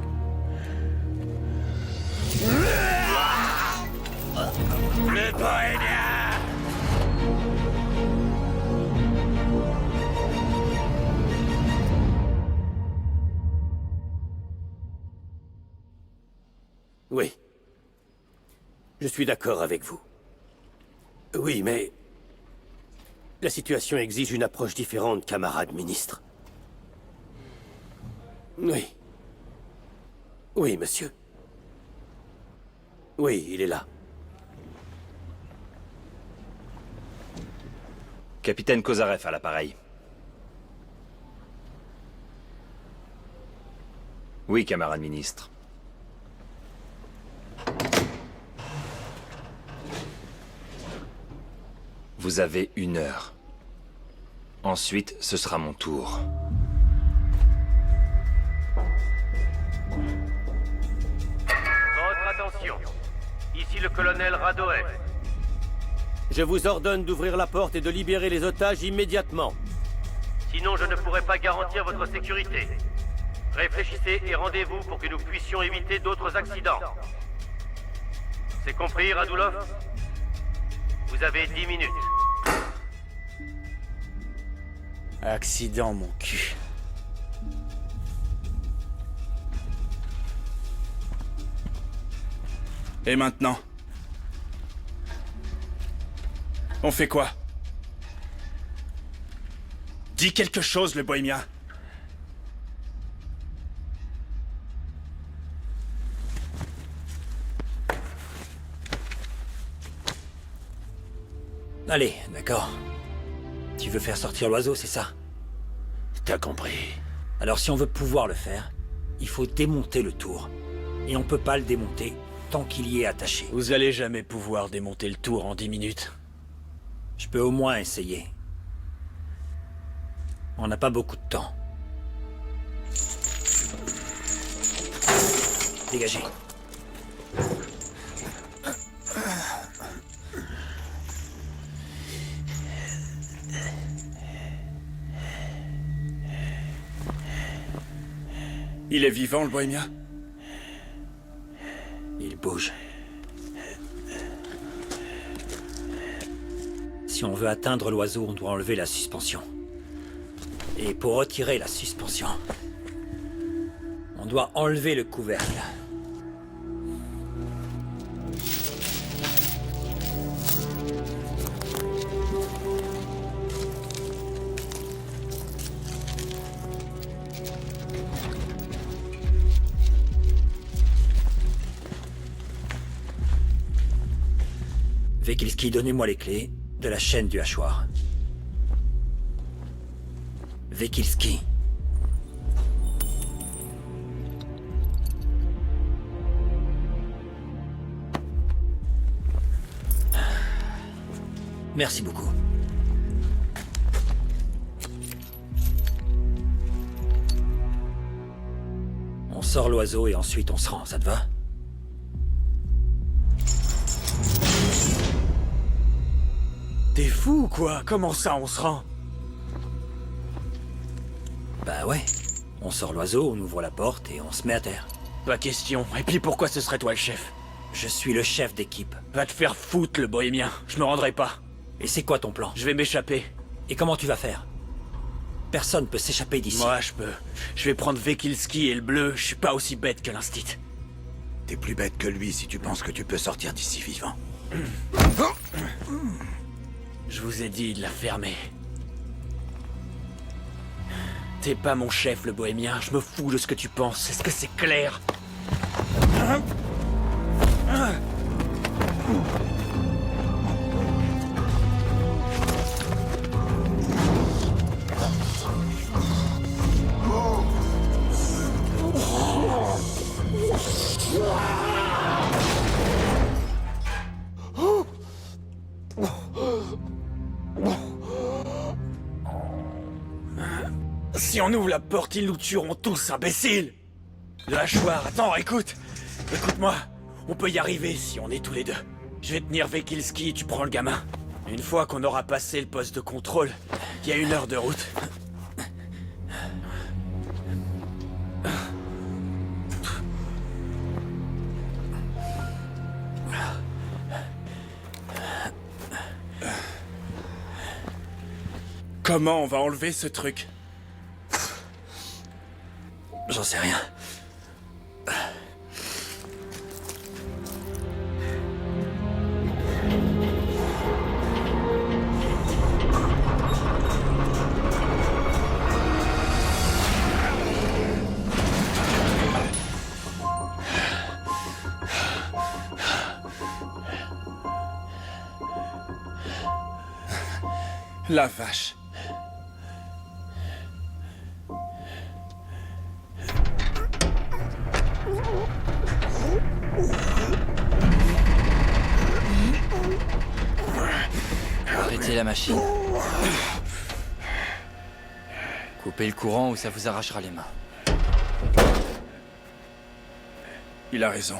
Speaker 7: Le Bohémien! Oui. Je suis d'accord avec vous. Oui, mais... La situation exige une approche différente, camarade ministre. Oui. Oui, monsieur. Oui, il est là.
Speaker 10: Capitaine Kozarev à l'appareil. Oui, camarade ministre. Vous avez 1 heure. Ensuite, ce sera mon tour.
Speaker 7: Votre attention. Ici le colonel Radoev. Je vous ordonne d'ouvrir la porte et de libérer les otages immédiatement. Sinon, je ne pourrai pas garantir votre sécurité. Réfléchissez et rendez-vous pour que nous puissions éviter d'autres accidents. C'est compris, Radulov? Vous avez 10 minutes.
Speaker 8: Accident, mon cul.
Speaker 3: Et maintenant? On fait quoi? Dis quelque chose, le bohémien.
Speaker 2: Allez, d'accord. Tu veux faire sortir l'oiseau, c'est ça?
Speaker 7: T'as compris.
Speaker 2: Alors si on veut pouvoir le faire, il faut démonter le tour. Et on peut pas le démonter tant qu'il y est attaché.
Speaker 8: Vous allez jamais pouvoir démonter le tour en 10 minutes.
Speaker 2: Je peux au moins essayer. On n'a pas beaucoup de temps. Dégagez.
Speaker 3: Il est vivant, le bohémien?
Speaker 2: Il bouge. Si on veut atteindre l'oiseau, on doit enlever la suspension. Et pour retirer la suspension, on doit enlever le couvercle. Vekilski, donnez-moi les clés de la chaîne du hachoir. Vekilski. Merci beaucoup. On sort l'oiseau et ensuite on se rend, ça te va?
Speaker 8: T'es fou ou quoi? Comment ça, on se rend?
Speaker 2: Bah ouais. On sort l'oiseau, on ouvre la porte et on se met à terre.
Speaker 8: Pas question. Et puis pourquoi ce serait toi le chef?
Speaker 2: Je suis le chef d'équipe.
Speaker 8: Va te faire foutre, le bohémien. Je me rendrai pas.
Speaker 2: Et c'est quoi ton plan?
Speaker 8: Je vais m'échapper.
Speaker 2: Et comment tu vas faire? Personne peut s'échapper d'ici.
Speaker 8: Moi, je peux. Je vais prendre Vekilski et le bleu. Je suis pas aussi bête que l'instit.
Speaker 6: T'es plus bête que lui si tu penses que tu peux sortir d'ici vivant.
Speaker 8: Je vous ai dit de la fermer. T'es pas mon chef, le bohémien. Je me fous de ce que tu penses. Est-ce que c'est clair? Si on ouvre la porte, ils nous tueront tous, imbéciles! Le hachoir, attends, écoute! Écoute-moi, on peut y arriver si on est tous les deux. Je vais tenir Vekilski et tu prends le gamin. Une fois qu'on aura passé le poste de contrôle, il y a 1 heure de route.
Speaker 3: Comment on va enlever ce truc?
Speaker 2: J'en sais rien.
Speaker 3: La vache.
Speaker 8: Arrête
Speaker 9: Arrêtez la machine. Coupez le courant ou ça vous arrachera les mains.
Speaker 3: Il a raison.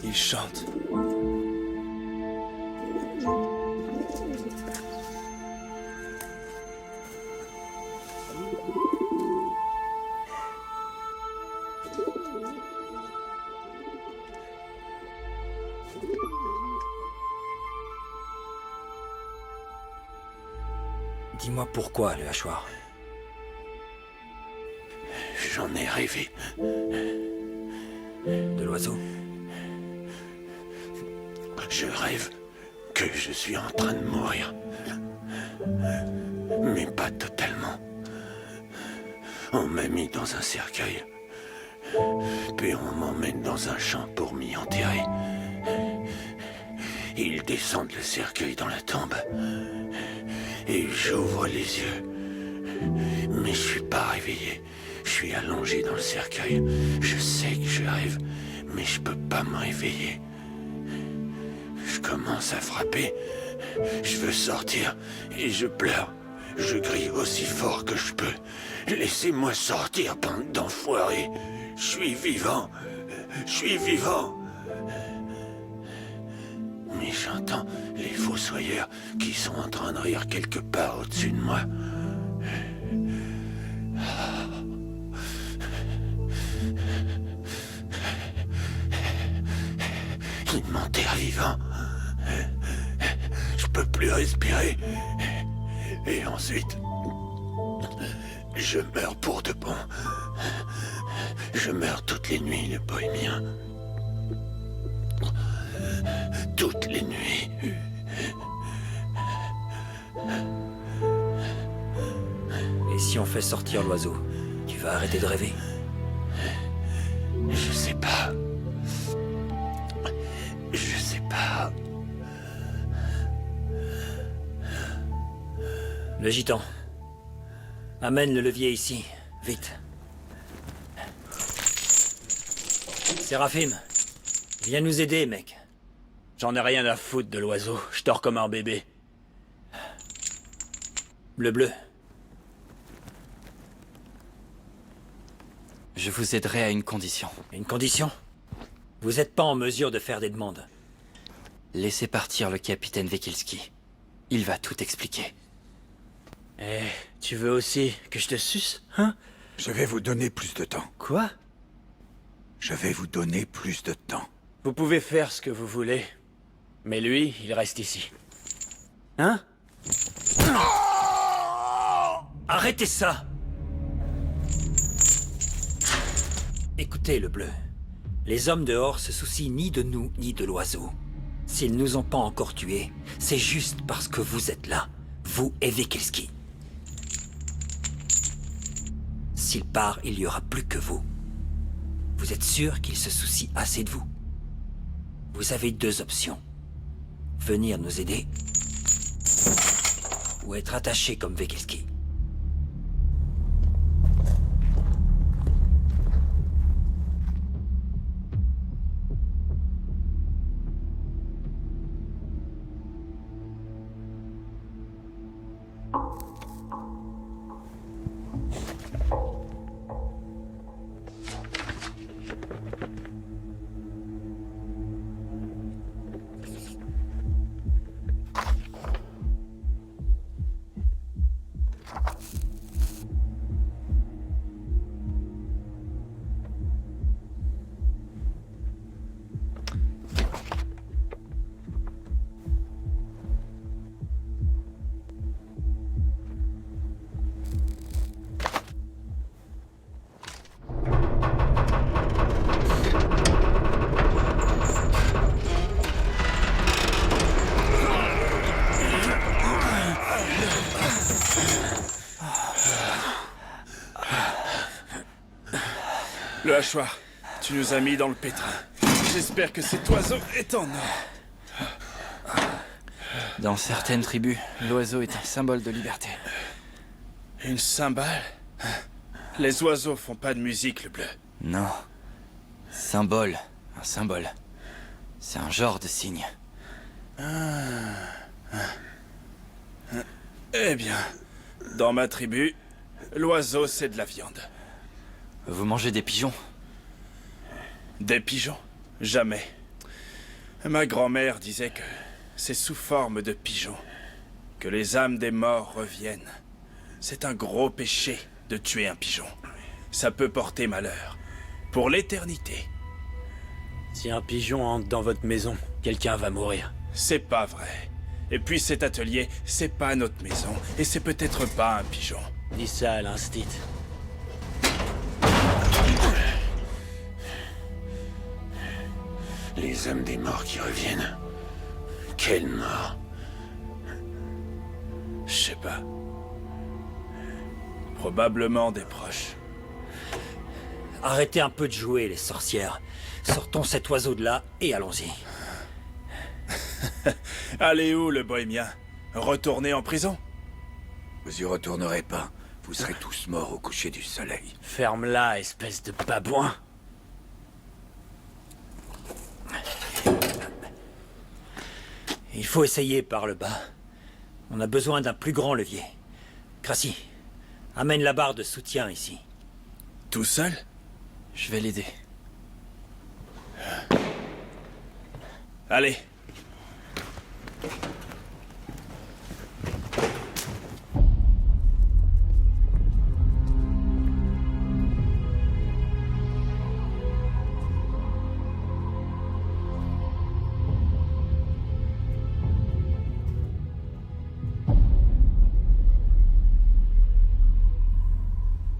Speaker 3: Il chante.
Speaker 2: Dis-moi pourquoi, le hachoir.
Speaker 6: J'en ai rêvé.
Speaker 2: De l'oiseau.
Speaker 6: Je rêve que je suis en train de mourir. Mais pas totalement. On m'a mis dans un cercueil. Puis on m'emmène dans un champ pour m'y enterrer. Ils descendent le cercueil dans la tombe. Et j'ouvre les yeux. Mais je suis pas réveillé. Je suis allongé dans le cercueil. Je sais que je rêve, mais je peux pas me réveiller. Je commence à frapper. Je veux sortir et je pleure. Je crie aussi fort que je peux. Laissez-moi sortir, bande d'enfoirés. Je suis vivant. Je suis vivant. Mais j'entends les fossoyeurs qui sont en train de rire quelque part au-dessus de moi. Ils m'enterrent vivant. Je peux plus respirer. Et ensuite, je meurs pour de bon. Je meurs toutes les nuits, le bohémien. Toutes les nuits.
Speaker 2: Et si on fait sortir l'oiseau, tu vas arrêter de rêver?
Speaker 6: Je sais pas. Je sais pas.
Speaker 2: Le gitan. Amène le levier ici, vite. Séraphim, viens nous aider, mec.
Speaker 8: J'en ai rien à foutre de l'oiseau. Je dors comme un bébé.
Speaker 2: Bleu.
Speaker 9: Je vous aiderai à une condition.
Speaker 2: Une condition? Vous n'êtes pas en mesure de faire des demandes.
Speaker 9: Laissez partir le capitaine Vekilski. Il va tout expliquer.
Speaker 8: Eh, tu veux aussi que je te suce, hein?
Speaker 6: Je vais vous donner plus de temps.
Speaker 8: Quoi?
Speaker 6: Je vais vous donner plus de temps.
Speaker 8: Vous pouvez faire ce que vous voulez. Mais lui, il reste ici. Hein?
Speaker 2: Arrêtez ça! Écoutez, le bleu. Les hommes dehors se soucient ni de nous, ni de l'oiseau. S'ils nous ont pas encore tués, c'est juste parce que vous êtes là. Vous et Vekilski. S'il part, il y aura plus que vous. Vous êtes sûr qu'il se soucie assez de vous? Vous avez deux options. Venir nous aider ou être attaché comme Vekilski.
Speaker 3: Le hachoir, tu nous as mis dans le pétrin. J'espère que cet oiseau est en or.
Speaker 9: Dans certaines tribus, l'oiseau est un symbole de liberté.
Speaker 3: Une cymbale? Les oiseaux font pas de musique, le bleu.
Speaker 9: Non. Symbole. Un symbole. C'est un genre de signe.
Speaker 3: Eh bien, dans ma tribu, l'oiseau, c'est de la viande.
Speaker 9: Vous mangez des pigeons?
Speaker 3: Des pigeons? Jamais. Ma grand-mère disait que c'est sous forme de pigeons que les âmes des morts reviennent. C'est un gros péché de tuer un pigeon. Ça peut porter malheur. Pour l'éternité.
Speaker 8: Si un pigeon entre dans votre maison, quelqu'un va mourir.
Speaker 3: C'est pas vrai. Et puis cet atelier, c'est pas notre maison. Et c'est peut-être pas un pigeon.
Speaker 8: Dis ça à l'instit.
Speaker 6: Les âmes des morts qui reviennent. Quelle mort?
Speaker 3: Je sais pas. Probablement des proches.
Speaker 2: Arrêtez un peu de jouer, les sorcières. Sortons cet oiseau de là et allons-y.
Speaker 3: Allez où, le bohémien? Retournez en prison?
Speaker 6: Vous y retournerez pas. Vous serez tous morts au coucher du soleil.
Speaker 8: Ferme-la, espèce de babouin.
Speaker 2: Il faut essayer par le bas. On a besoin d'un plus grand levier. Crassi, amène la barre de soutien ici.
Speaker 3: Tout seul?
Speaker 9: Je vais l'aider.
Speaker 3: Allez.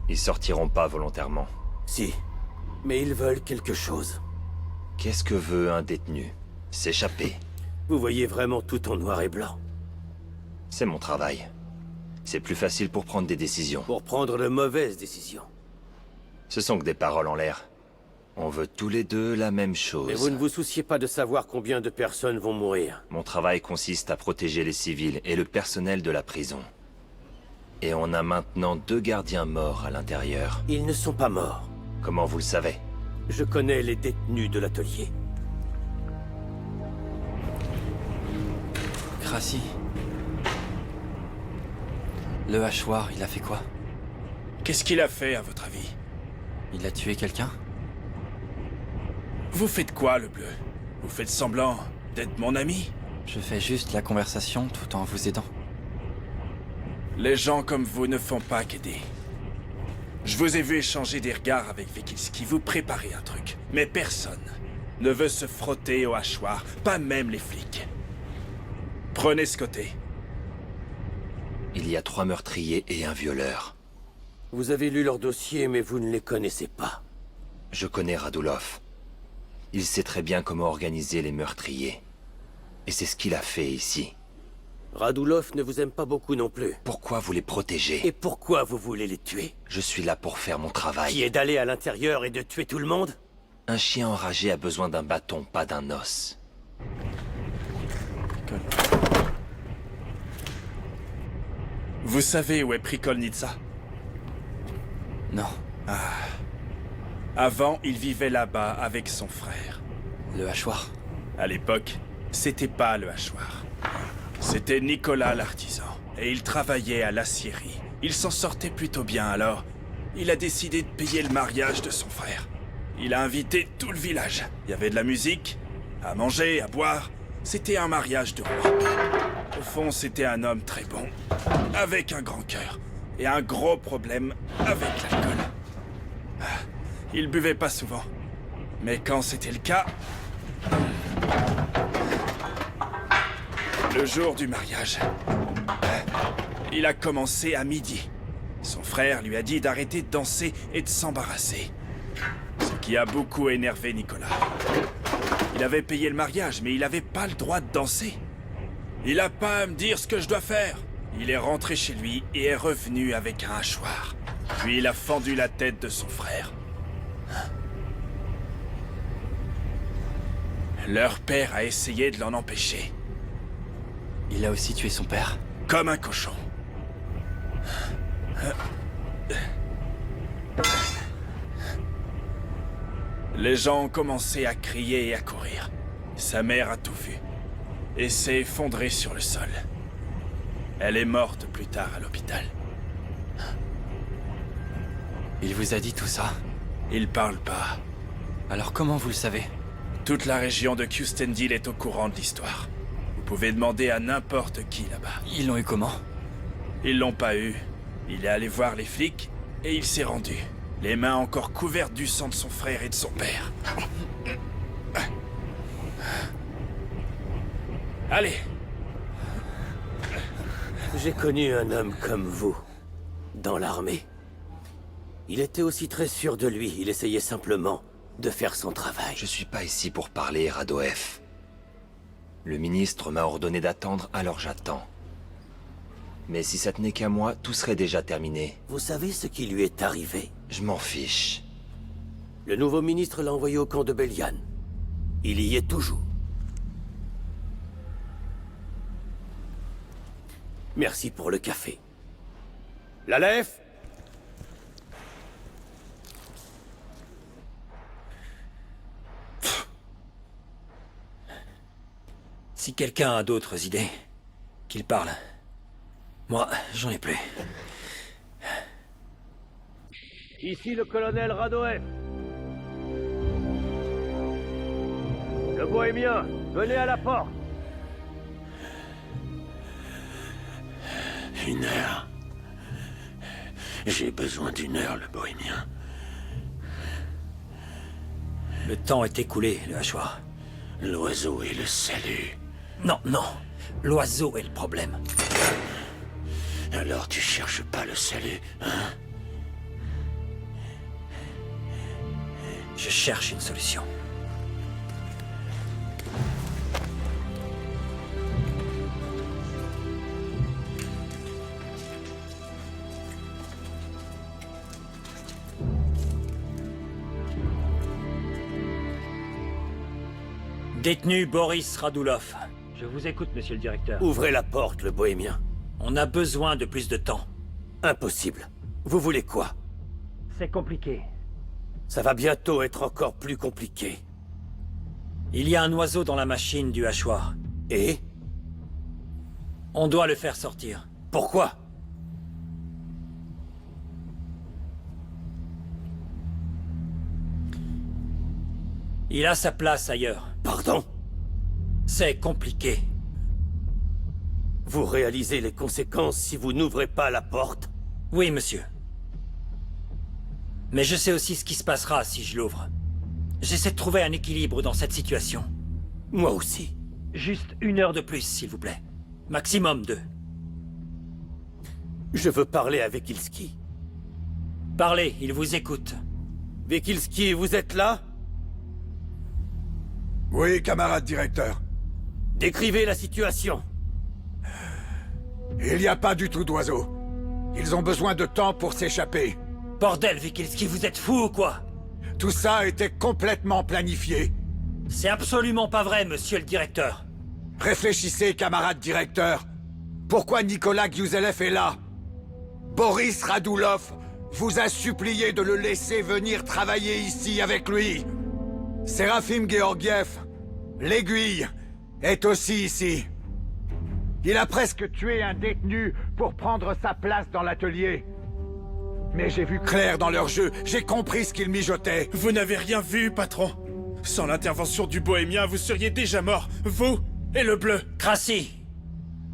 Speaker 10: Ils sortiront pas volontairement.
Speaker 7: Si. Mais ils veulent quelque chose.
Speaker 10: Qu'est-ce que veut un détenu? S'échapper.
Speaker 7: Vous voyez vraiment tout en noir et blanc.
Speaker 10: C'est mon travail. C'est plus facile pour prendre des décisions.
Speaker 7: Pour prendre de mauvaises décisions.
Speaker 10: Ce sont que des paroles en l'air. On veut tous les deux la même chose.
Speaker 7: Mais vous ne vous souciez pas de savoir combien de personnes vont mourir.
Speaker 10: Mon travail consiste à protéger les civils et le personnel de la prison. Et on a maintenant 2 gardiens morts à l'intérieur.
Speaker 7: Ils ne sont pas morts.
Speaker 10: Comment vous le savez?
Speaker 7: Je connais les détenus de l'atelier.
Speaker 9: Crassi. Le hachoir, il a fait quoi?
Speaker 3: Qu'est-ce qu'il a fait, à votre avis?
Speaker 9: Il a tué quelqu'un?
Speaker 3: Vous faites quoi, le bleu? Vous faites semblant d'être mon ami?
Speaker 9: Je fais juste la conversation tout en vous aidant.
Speaker 3: Les gens comme vous ne font pas qu'aider. Je vous ai vu échanger des regards avec Vekilski, vous préparez un truc. Mais personne ne veut se frotter au hachoir, pas même les flics. Prenez ce côté.
Speaker 10: Il y a 3 meurtriers et un violeur.
Speaker 7: Vous avez lu leur dossier, mais vous ne les connaissez pas.
Speaker 10: Je connais Radulov. Il sait très bien comment organiser les meurtriers. Et c'est ce qu'il a fait ici.
Speaker 7: Radulov ne vous aime pas beaucoup non plus.
Speaker 10: Pourquoi vous les protégez?
Speaker 7: Et pourquoi vous voulez les tuer?
Speaker 10: Je suis là pour faire mon travail.
Speaker 7: Qui est d'aller à l'intérieur et de tuer tout le monde?
Speaker 10: Un chien enragé a besoin d'un bâton, pas d'un os.
Speaker 3: Vous savez où est Prikolnitsa?
Speaker 9: Non.
Speaker 3: Avant, il vivait là-bas avec son frère.
Speaker 9: Le hachoir.
Speaker 3: À l'époque, c'était pas le hachoir. C'était Nicolas l'artisan. Et il travaillait à l'aciérie. Il s'en sortait plutôt bien alors. Il a décidé de payer le mariage de son frère. Il a invité tout le village. Il y avait de la musique, à manger, à boire. C'était un mariage de roi. Au fond, c'était un homme très bon, avec un grand cœur, et un gros problème avec l'alcool. Il buvait pas souvent. Mais quand c'était le cas... Le jour du mariage, il a commencé à midi. Son frère lui a dit d'arrêter de danser et de s'embarrasser. Ce qui a beaucoup énervé Nicolas. Il avait payé le mariage, mais il n'avait pas le droit de danser. Il a pas à me dire ce que je dois faire. Il est rentré chez lui et est revenu avec un hachoir. Puis il a fendu la tête de son frère. Leur père a essayé de l'en empêcher.
Speaker 9: Il a aussi tué son père.
Speaker 3: Comme un cochon. Les gens ont commencé à crier et à courir. Sa mère a tout vu. Et s'est effondrée sur le sol. Elle est morte plus tard à l'hôpital.
Speaker 9: Il vous a dit tout ça?
Speaker 3: Il parle pas.
Speaker 9: Alors comment vous le savez?
Speaker 3: Toute la région de Kustendil est au courant de l'histoire. Vous pouvez demander à n'importe qui là-bas.
Speaker 9: Ils l'ont eu comment?
Speaker 3: Ils l'ont pas eu. Il est allé voir les flics et il s'est rendu. Les mains encore couvertes du sang de son frère et de son père. Allez!
Speaker 7: J'ai connu un homme comme vous, dans l'armée. Il était aussi très sûr de lui, il essayait simplement de faire son travail.
Speaker 10: Je suis pas ici pour parler, Radoef. Le ministre m'a ordonné d'attendre, alors j'attends. Mais si ça tenait qu'à moi, tout serait déjà terminé.
Speaker 7: Vous savez ce qui lui est arrivé?
Speaker 10: Je m'en fiche.
Speaker 7: Le nouveau ministre l'a envoyé au camp de Belian. Il y est toujours. Merci pour le café. Lalef!
Speaker 2: Si quelqu'un a d'autres idées, qu'il parle. Moi, j'en ai plus.
Speaker 7: Ici le colonel Radoef. Le bohémien, venez à la porte.
Speaker 4: Une heure. J'ai besoin d'une heure, le bohémien.
Speaker 2: Le temps est écoulé, le hachoir.
Speaker 4: L'oiseau est le salut.
Speaker 2: Non, non. L'oiseau est le problème.
Speaker 4: Alors tu cherches pas le salut, hein?
Speaker 2: Je cherche une solution. Détenu Boris Radulov. Je vous écoute, monsieur le directeur.
Speaker 7: Ouvrez la porte, le bohémien.
Speaker 2: On a besoin de plus de temps.
Speaker 7: Impossible. Vous voulez quoi?
Speaker 2: C'est compliqué.
Speaker 7: Ça va bientôt être encore plus compliqué.
Speaker 2: Il y a un oiseau dans la machine du hachoir.
Speaker 7: Et?
Speaker 2: On doit le faire sortir.
Speaker 7: Pourquoi?
Speaker 2: Il a sa place ailleurs.
Speaker 7: Pardon?
Speaker 2: C'est compliqué.
Speaker 7: Vous réalisez les conséquences si vous n'ouvrez pas la porte?
Speaker 2: Oui, monsieur. Mais je sais aussi ce qui se passera si je l'ouvre. J'essaie de trouver un équilibre dans cette situation.
Speaker 7: Moi aussi.
Speaker 2: Juste 1 heure de plus, s'il vous plaît. Maximum 2.
Speaker 7: Je veux parler avec Vekilski.
Speaker 2: Parlez, il vous écoute.
Speaker 7: Vekilski, vous êtes là?
Speaker 6: Oui, camarade directeur.
Speaker 7: Décrivez la situation.
Speaker 6: Il n'y a pas du tout d'oiseaux. Ils ont besoin de temps pour s'échapper.
Speaker 2: Bordel, Vekilski, vous êtes fou ou quoi?
Speaker 6: Tout ça était complètement planifié.
Speaker 2: C'est absolument pas vrai, monsieur le directeur.
Speaker 6: Réfléchissez, camarade directeur. Pourquoi Nicolas Giuselev est là? Boris Radulov vous a supplié de le laisser venir travailler ici avec lui. Sérafim Georgiev, l'aiguille, est aussi ici. Il a presque tué un détenu pour prendre sa place dans l'atelier. Mais j'ai vu clair dans leur jeu, j'ai compris ce qu'ils mijotaient.
Speaker 3: Vous n'avez rien vu, patron. Sans l'intervention du bohémien, vous seriez déjà mort. Vous et le bleu.
Speaker 2: Krassi!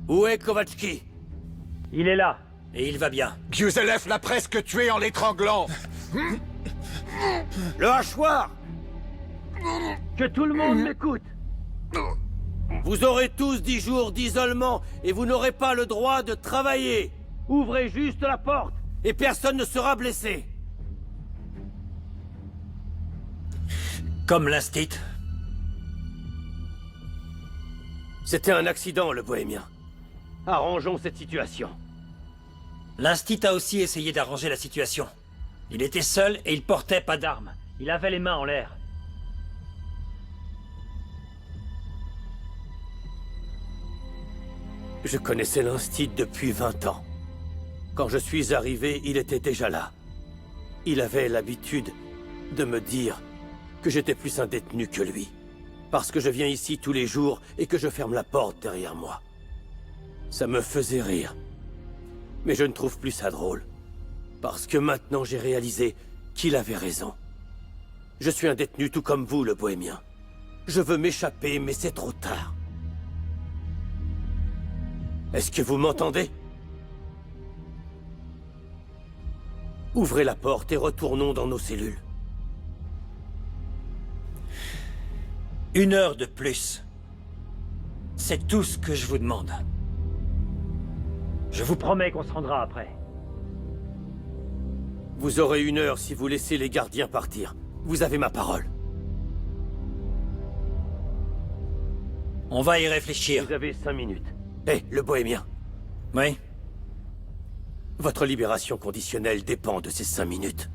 Speaker 7: Où est Kovatski?
Speaker 2: Il est là, et il va bien.
Speaker 6: Giuselev l'a presque tué en l'étranglant.
Speaker 7: Le hachoir! Que tout le monde m'écoute! Vous aurez tous 10 jours d'isolement et vous n'aurez pas le droit de travailler. Ouvrez juste la porte et personne ne sera blessé.
Speaker 2: Comme l'instit.
Speaker 7: C'était un accident, le bohémien. Arrangeons cette situation.
Speaker 2: L'instit a aussi essayé d'arranger la situation. Il était seul et il portait pas d'armes. Il avait les mains en l'air.
Speaker 7: Je connaissais l'Instit depuis 20 ans. Quand je suis arrivé, il était déjà là. Il avait l'habitude de me dire que j'étais plus un détenu que lui. Parce que je viens ici tous les jours et que je ferme la porte derrière moi. Ça me faisait rire. Mais je ne trouve plus ça drôle. Parce que maintenant j'ai réalisé qu'il avait raison. Je suis un détenu tout comme vous, le bohémien. Je veux m'échapper, mais c'est trop tard. Est-ce que vous m'entendez? Ouvrez la porte et retournons dans nos cellules.
Speaker 2: 1 heure de plus. C'est tout ce que je vous demande. Je vous promets qu'on se rendra après.
Speaker 7: Vous aurez 1 heure si vous laissez les gardiens partir. Vous avez ma parole.
Speaker 2: On va y réfléchir.
Speaker 7: Vous avez 5 minutes. Hé, le bohémien.
Speaker 2: Oui?
Speaker 7: Votre libération conditionnelle dépend de ces 5 minutes.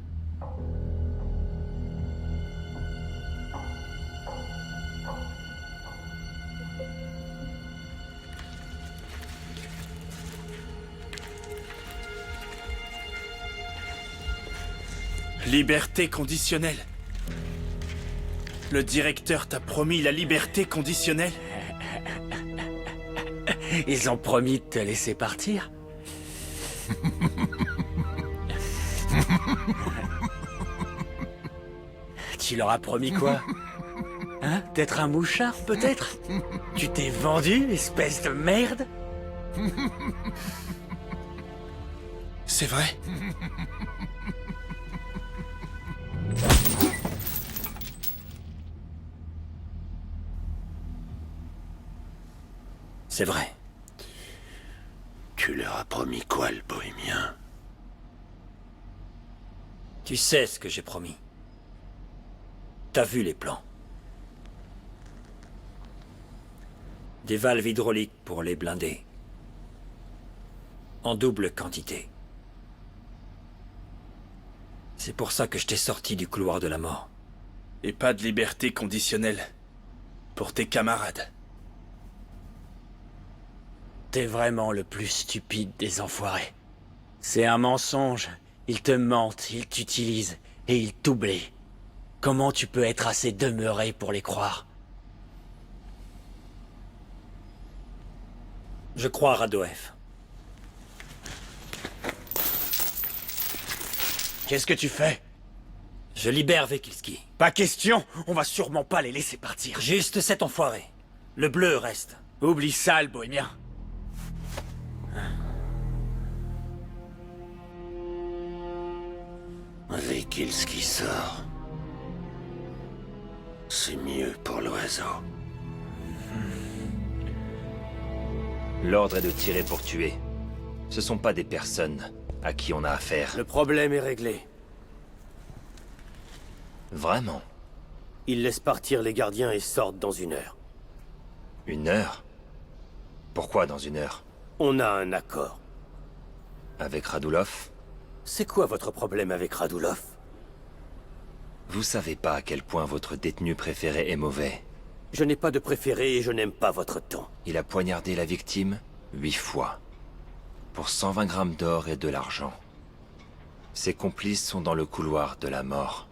Speaker 3: Liberté conditionnelle. Le directeur t'a promis la liberté conditionnelle?
Speaker 8: Ils ont promis de te laisser partir? Tu leur as promis quoi? Hein? D'être un mouchard, peut-être? Tu t'es vendu, espèce de merde?
Speaker 3: C'est vrai?
Speaker 2: C'est vrai.
Speaker 4: Tu leur as promis quoi, le bohémien?
Speaker 2: Tu sais ce que j'ai promis. T'as vu les plans. Des valves hydrauliques pour les blinder. En double quantité. C'est pour ça que je t'ai sorti du couloir de la mort.
Speaker 3: Et pas de liberté conditionnelle. Pour tes camarades.
Speaker 8: T'es vraiment le plus stupide des enfoirés. C'est un mensonge. Ils te mentent, ils t'utilisent et ils t'oublient. Comment tu peux être assez demeuré pour les croire?
Speaker 2: Je crois Radoef.
Speaker 8: Qu'est-ce que tu fais?
Speaker 2: Je libère Vekilski.
Speaker 8: Pas question. On va sûrement pas les laisser partir.
Speaker 2: Juste cet enfoiré. Le bleu reste.
Speaker 8: Oublie ça, le bohémien.
Speaker 4: Vekilski sort. C'est mieux pour l'oiseau.
Speaker 10: L'ordre est de tirer pour tuer. Ce sont pas des personnes à qui on a affaire.
Speaker 7: Le problème est réglé.
Speaker 10: Vraiment?
Speaker 7: Ils laissent partir les gardiens et sortent dans 1 heure.
Speaker 10: 1 heure? Pourquoi dans 1 heure?
Speaker 7: On a un accord.
Speaker 10: Avec Radulov?
Speaker 7: C'est quoi votre problème avec Radulov?
Speaker 10: Vous savez pas à quel point votre détenu préféré est mauvais.
Speaker 7: Je n'ai pas de préféré et je n'aime pas votre ton.
Speaker 10: Il a poignardé la victime 8 fois. Pour 120 grammes d'or et de l'argent. Ses complices sont dans le couloir de la mort.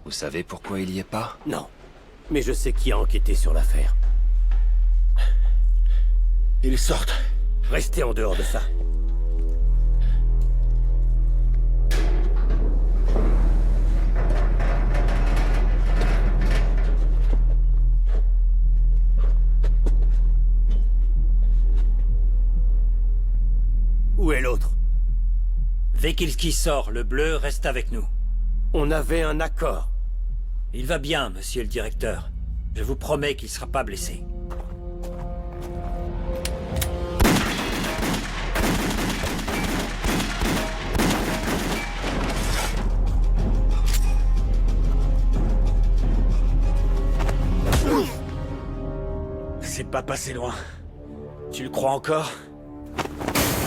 Speaker 10: Vous savez pourquoi il y est pas?
Speaker 7: Non. Mais je sais qui a enquêté sur l'affaire.
Speaker 5: Ils sortent.
Speaker 7: Restez en dehors de ça. Où est l'autre?
Speaker 2: Vekilski sort, le bleu reste avec nous.
Speaker 7: On avait un accord.
Speaker 2: Il va bien, monsieur le directeur. Je vous promets qu'il sera pas blessé.
Speaker 8: C'est pas passé loin. Tu le crois encore?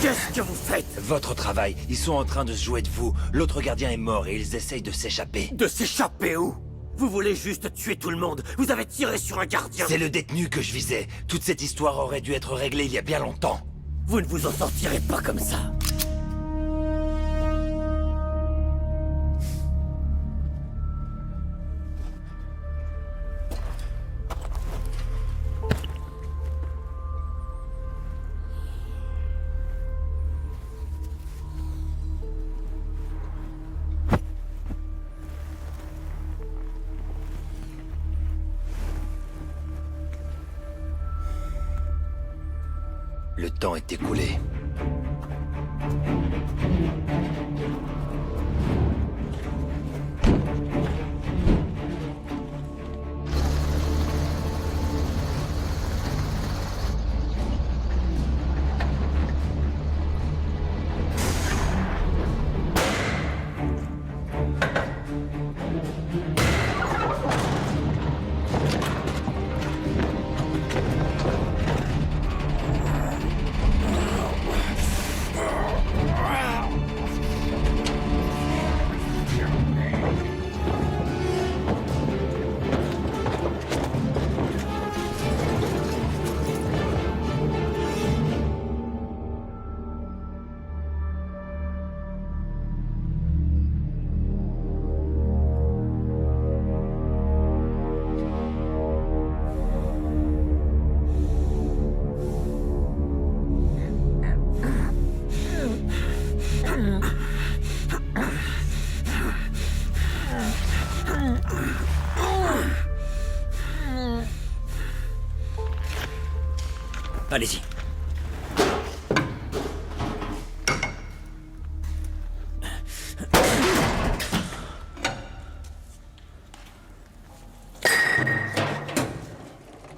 Speaker 7: Qu'est-ce que vous faites?
Speaker 10: Votre travail. Ils sont en train de se jouer de vous. L'autre gardien est mort et ils essayent de s'échapper.
Speaker 7: De s'échapper où? Vous voulez juste tuer tout le monde. Vous avez tiré sur un gardien.
Speaker 10: C'est le détenu que je visais. Toute cette histoire aurait dû être réglée il y a bien longtemps.
Speaker 7: Vous ne vous en sortirez pas comme ça.
Speaker 10: Le temps est écoulé.
Speaker 2: Allez-y.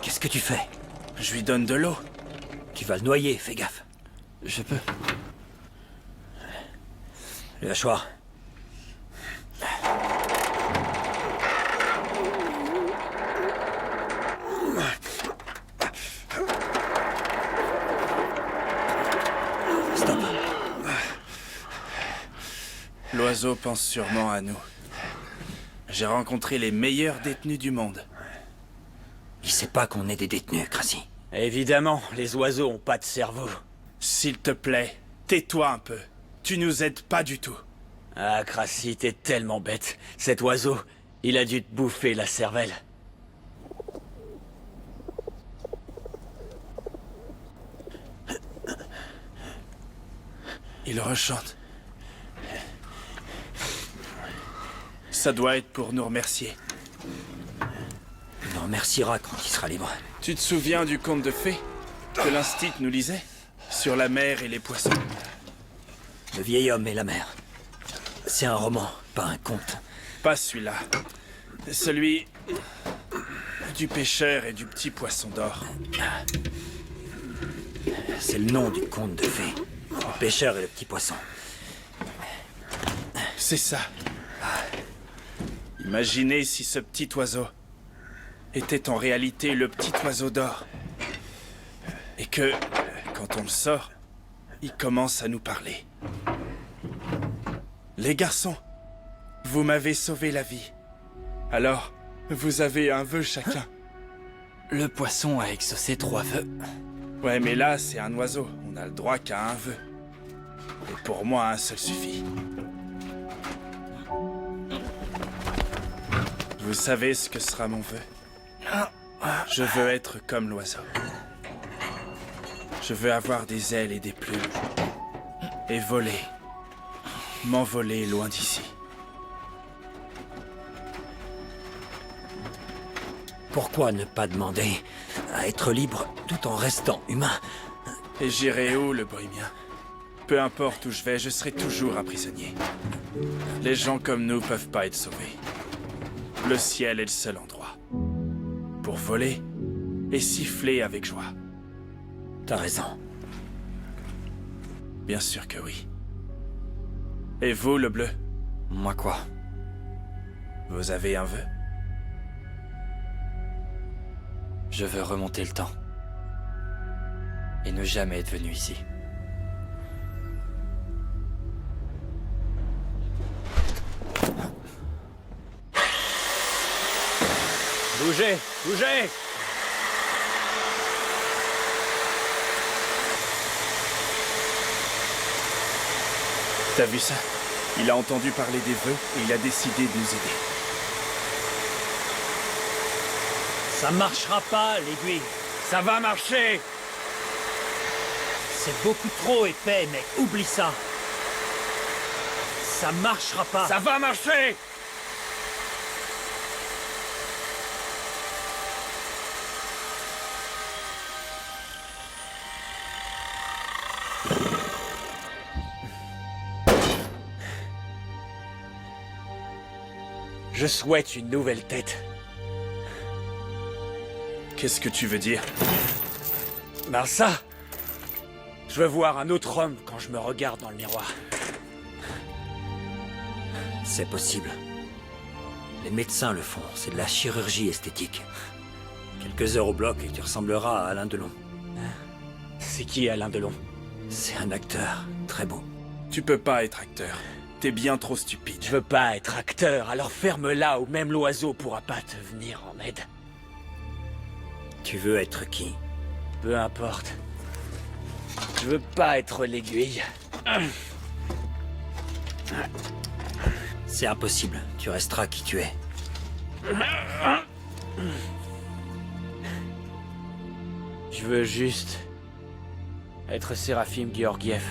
Speaker 2: Qu'est-ce que tu fais?
Speaker 3: Je lui donne de l'eau.
Speaker 2: Tu vas le noyer, fais gaffe.
Speaker 8: Je peux.
Speaker 2: Le hachoir. Stop.
Speaker 3: L'oiseau pense sûrement à nous. J'ai rencontré les meilleurs détenus du monde.
Speaker 2: Il sait pas qu'on est des détenus, Krassi.
Speaker 8: Évidemment, les oiseaux ont pas de cerveau.
Speaker 3: S'il te plaît, tais-toi un peu. Tu nous aides pas du tout.
Speaker 8: Ah, Krassi, t'es tellement bête. Cet oiseau, il a dû te bouffer la cervelle.
Speaker 3: Il rechante. Ça doit être pour nous remercier.
Speaker 2: Il nous remerciera quand il sera libre.
Speaker 3: Tu te souviens du conte de fées que l'Instit nous lisait? Sur la mer et les poissons.
Speaker 2: Le vieil homme et la mer. C'est un roman, pas un conte.
Speaker 3: Pas celui-là. Celui du pêcheur et du petit poisson d'or.
Speaker 2: C'est le nom du conte de fées. Le pêcheur et le petit poisson.
Speaker 3: C'est ça. Imaginez si ce petit oiseau était en réalité le petit oiseau d'or. Et que, quand on le sort, il commence à nous parler. Les garçons, vous m'avez sauvé la vie. Alors, vous avez un vœu chacun.
Speaker 9: Le poisson a exaucé 3 vœux.
Speaker 3: Ouais, mais là, c'est un oiseau. On n'a le droit qu'à un vœu. Et pour moi, un seul suffit. Vous savez ce que sera mon vœu? Je veux être comme l'oiseau. Je veux avoir des ailes et des plumes. Et voler. M'envoler loin d'ici.
Speaker 2: Pourquoi ne pas demander à être libre tout en restant humain?
Speaker 3: Et j'irai où, le bohémien? Peu importe où je vais, je serai toujours un prisonnier. Les gens comme nous peuvent pas être sauvés. Le ciel est le seul endroit. Pour voler et siffler avec joie.
Speaker 2: T'as raison.
Speaker 3: Bien sûr que oui. Et vous, le bleu?
Speaker 9: Moi quoi?
Speaker 3: Vous avez un vœu?
Speaker 9: Je veux remonter le temps. Et ne jamais être venu ici.
Speaker 8: Bougez! Bougez!
Speaker 3: T'as vu ça? Il a entendu parler des vœux et il a décidé de nous aider.
Speaker 2: Ça marchera pas, l'aiguille.
Speaker 8: Ça va marcher!
Speaker 2: C'est beaucoup trop épais, mec. Oublie ça. Ça marchera pas.
Speaker 8: Ça va marcher! Je souhaite une nouvelle tête.
Speaker 3: Qu'est-ce que tu veux dire?
Speaker 8: Ben ça! Je veux voir un autre homme quand je me regarde dans le miroir.
Speaker 2: C'est possible. Les médecins le font. C'est de la chirurgie esthétique. Quelques heures au bloc et tu ressembleras à Alain Delon.
Speaker 8: C'est qui Alain Delon?
Speaker 2: C'est un acteur. Très beau.
Speaker 3: Tu peux pas être acteur. T'es bien trop stupide.
Speaker 8: Je veux pas être acteur, alors ferme-la ou même l'oiseau pourra pas te venir en aide.
Speaker 2: Tu veux être qui?
Speaker 8: Peu importe. Je veux pas être l'aiguille.
Speaker 2: C'est impossible. Tu resteras qui tu es.
Speaker 8: Je veux juste être Séraphim Georgiev.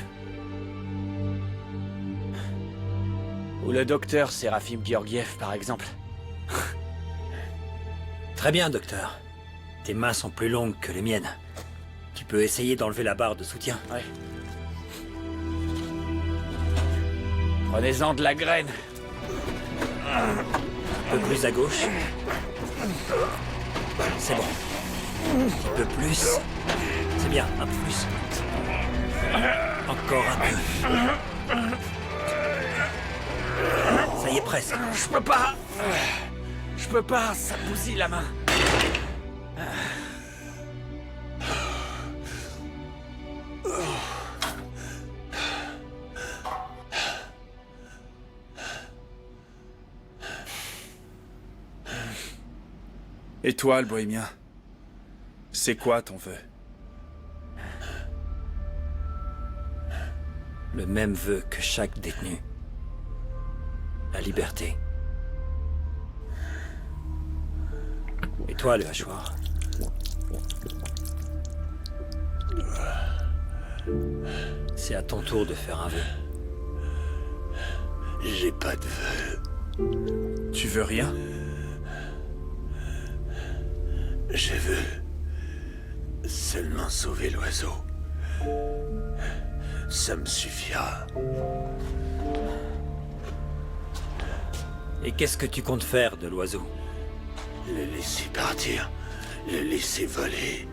Speaker 8: Ou le docteur Séraphim Georgiev, par exemple.
Speaker 2: Très bien, docteur. Tes mains sont plus longues que les miennes. Tu peux essayer d'enlever la barre de soutien.
Speaker 8: Ouais. Prenez-en de la graine.
Speaker 2: Un peu plus à gauche. C'est bon. Un petit peu plus. C'est bien, un peu plus. Encore un peu. Ça y est, presque.
Speaker 8: Je peux pas. Je peux pas, ça bousille la main.
Speaker 3: Et toi, le bohémien? C'est quoi ton vœu?
Speaker 2: Le même vœu que chaque détenu. La liberté. Et toi, le hachoir? C'est à ton tour de faire un vœu.
Speaker 6: J'ai pas de vœu.
Speaker 3: Tu veux rien?
Speaker 6: Je veux seulement sauver l'oiseau. Ça me suffira.
Speaker 2: Et qu'est-ce que tu comptes faire de l'oiseau?
Speaker 6: Le laisser partir, le laisser voler.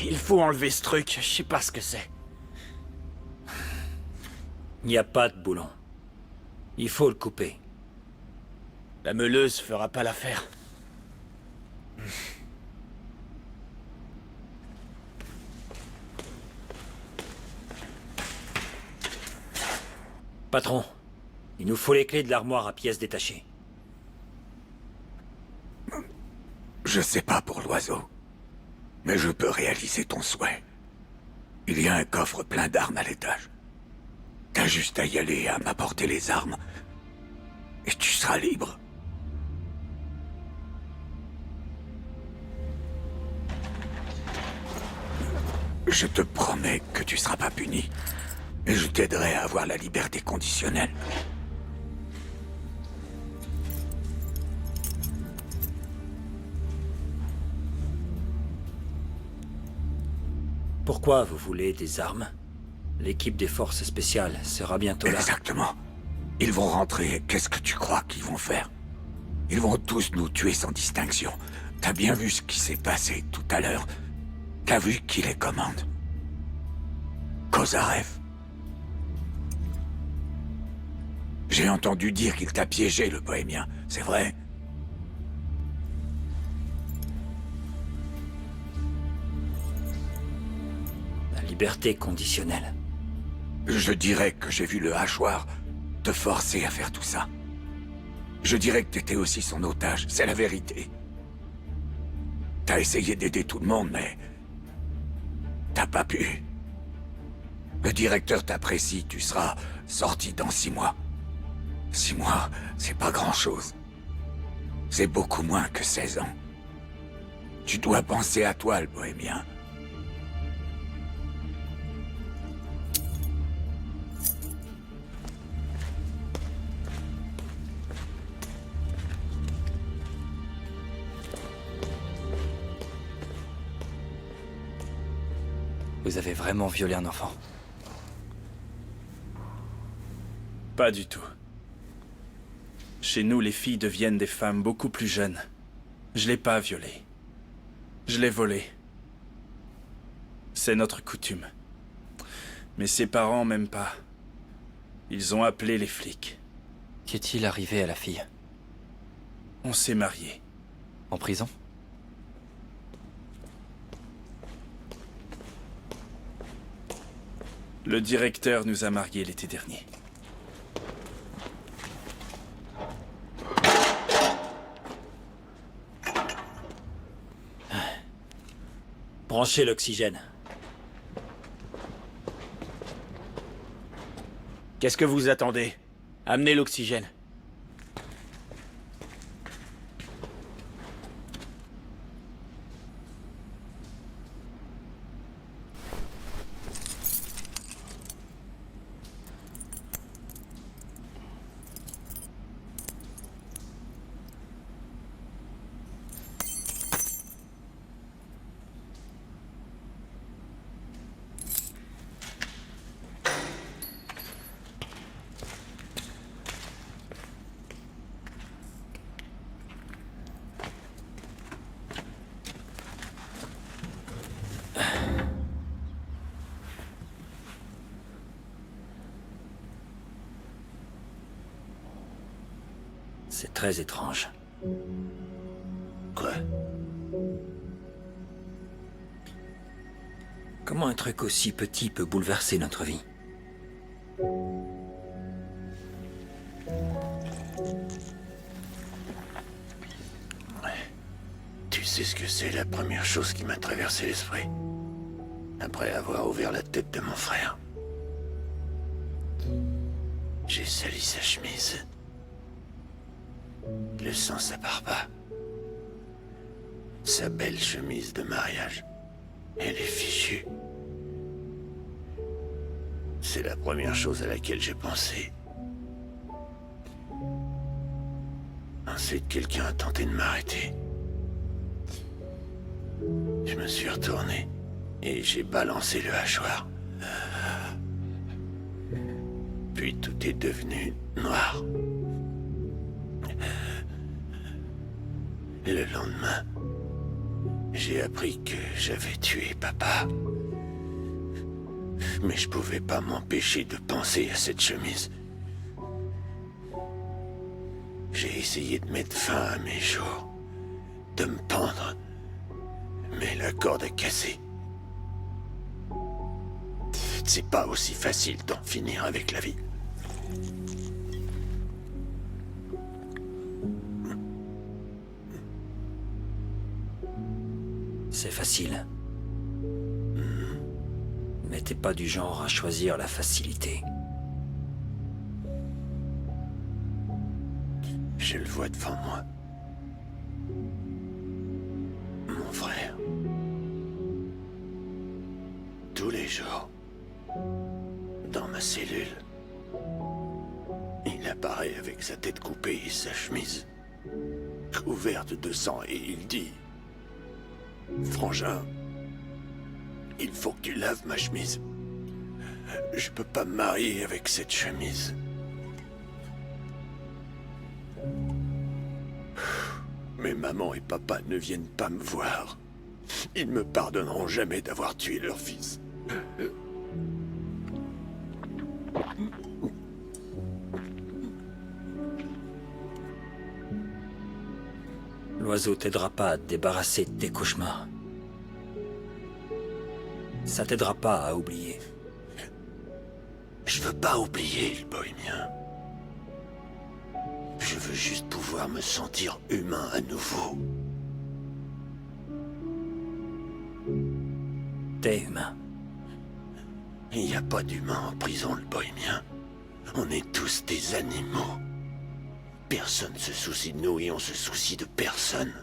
Speaker 8: Il faut enlever ce truc, je sais pas ce que c'est.
Speaker 2: Il n'y a pas de boulon. Il faut le couper.
Speaker 8: La meuleuse fera pas l'affaire.
Speaker 2: Patron, il nous faut les clés de l'armoire à pièces détachées.
Speaker 6: Je sais pas pour l'oiseau, mais je peux réaliser ton souhait. Il y a un coffre plein d'armes à l'étage. T'as juste à y aller et à m'apporter les armes, et tu seras libre. Je te promets que tu seras pas puni, et je t'aiderai à avoir la liberté conditionnelle.
Speaker 2: Pourquoi vous voulez des armes? L'équipe des forces spéciales sera bientôt là.
Speaker 6: Exactement. Ils vont rentrer, qu'est-ce que tu crois qu'ils vont faire? Ils vont tous nous tuer sans distinction. T'as bien vu ce qui s'est passé tout à l'heure? T'as vu qui les commande? Kozarev. J'ai entendu dire qu'il t'a piégé, le bohémien. C'est vrai?
Speaker 2: La liberté conditionnelle.
Speaker 6: Je dirais que j'ai vu le hachoir te forcer à faire tout ça. Je dirais que t'étais aussi son otage, c'est la vérité. T'as essayé d'aider tout le monde, mais... t'as pas pu. Le directeur t'apprécie, tu seras sorti dans 6 mois. 6 mois, c'est pas grand-chose. C'est beaucoup moins que 16 ans. Tu dois penser à toi, le bohémien.
Speaker 9: Vous avez vraiment violé un enfant?
Speaker 3: Pas du tout. Chez nous, les filles deviennent des femmes beaucoup plus jeunes. Je l'ai pas violée. Je l'ai volée. C'est notre coutume. Mais ses parents m'aiment pas. Ils ont appelé les flics.
Speaker 9: Qu'est-il arrivé à la fille?
Speaker 3: On s'est mariés.
Speaker 9: En prison?
Speaker 3: Le directeur nous a mariés l'été dernier.
Speaker 2: Branchez l'oxygène.
Speaker 8: Qu'est-ce que vous attendez? Amenez l'oxygène.
Speaker 2: C'est très étrange.
Speaker 4: Quoi?
Speaker 2: Comment un truc aussi petit peut bouleverser notre vie?
Speaker 4: Tu sais ce que c'est la première chose qui m'a traversé l'esprit? Après avoir ouvert la tête de mon frère. J'ai sali sa chemise. Le sang, ça part pas. Sa belle chemise de mariage. Elle est fichue. C'est la première chose à laquelle j'ai pensé. Ensuite, quelqu'un a tenté de m'arrêter. Je me suis retourné et j'ai balancé le hachoir. Puis tout est devenu noir. Le lendemain, j'ai appris que j'avais tué papa. Mais je pouvais pas m'empêcher de penser à cette chemise. J'ai essayé de mettre fin à mes jours, de me pendre, mais la corde a cassé. C'est pas aussi facile d'en finir avec la vie.
Speaker 2: C'est facile. Mais t'es pas du genre à choisir la facilité.
Speaker 4: Je le vois devant moi. Mon frère. Tous les jours. Dans ma cellule. Il apparaît avec sa tête coupée et sa chemise couverte de sang et il dit... Frangin, il faut que tu laves ma chemise. Je peux pas me marier avec cette chemise. Mais maman et papa ne viennent pas me voir. Ils me pardonneront jamais d'avoir tué leur fils.
Speaker 2: L'oiseau t'aidera pas à te débarrasser de tes cauchemars. Ça t'aidera pas à oublier.
Speaker 4: Je veux pas oublier le bohémien. Je veux juste pouvoir me sentir humain à nouveau.
Speaker 2: T'es humain.
Speaker 4: Il n'y a pas d'humain en prison, le bohémien. On est tous des animaux. Personne se soucie de nous et on se soucie de personne.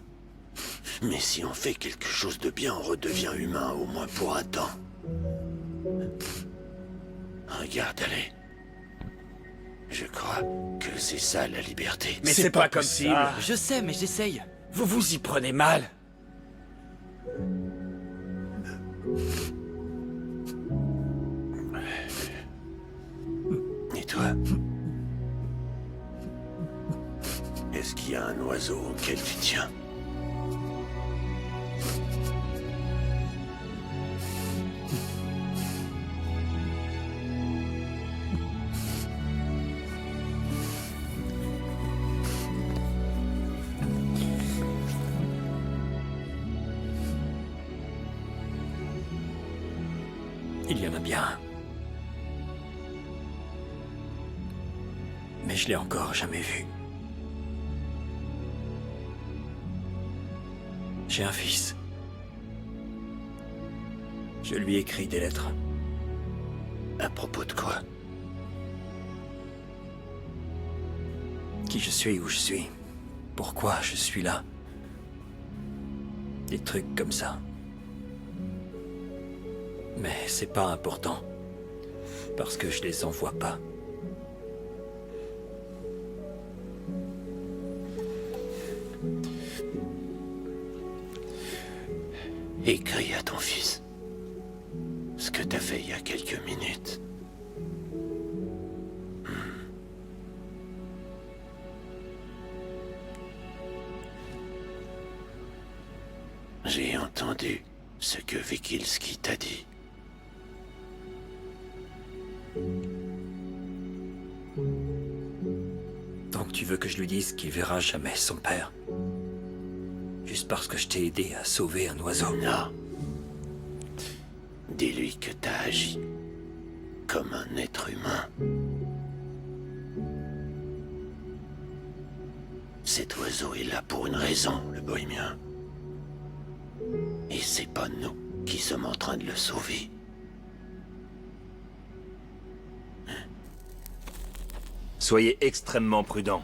Speaker 4: Mais si on fait quelque chose de bien, on redevient humain, au moins pour un temps. Regarde-les. Je crois que c'est ça la liberté.
Speaker 8: Mais c'est pas comme ça.
Speaker 9: Je sais, mais j'essaye.
Speaker 8: Vous vous y prenez mal.
Speaker 4: Et toi? Est-ce qu'il y a un oiseau auquel tu tiens?
Speaker 2: Il y en a bien. Mais je l'ai encore jamais vu. J'ai un fils. Je lui écris des lettres.
Speaker 4: À propos de quoi?
Speaker 2: Qui je suis, où je suis. Pourquoi je suis là. Des trucs comme ça. Mais c'est pas important. Parce que je les envoie pas.
Speaker 4: Écris à ton fils ce que t'as fait il y a quelques minutes. J'ai entendu ce que Vikilski t'a dit.
Speaker 2: Donc tu veux que je lui dise qu'il verra jamais son père? Juste parce que je t'ai aidé à sauver un oiseau?
Speaker 4: Non. Dis-lui que t'as agi comme un être humain. Cet oiseau est là pour une raison, le bohémien. Et c'est pas nous qui sommes en train de le sauver.
Speaker 10: Soyez extrêmement prudents.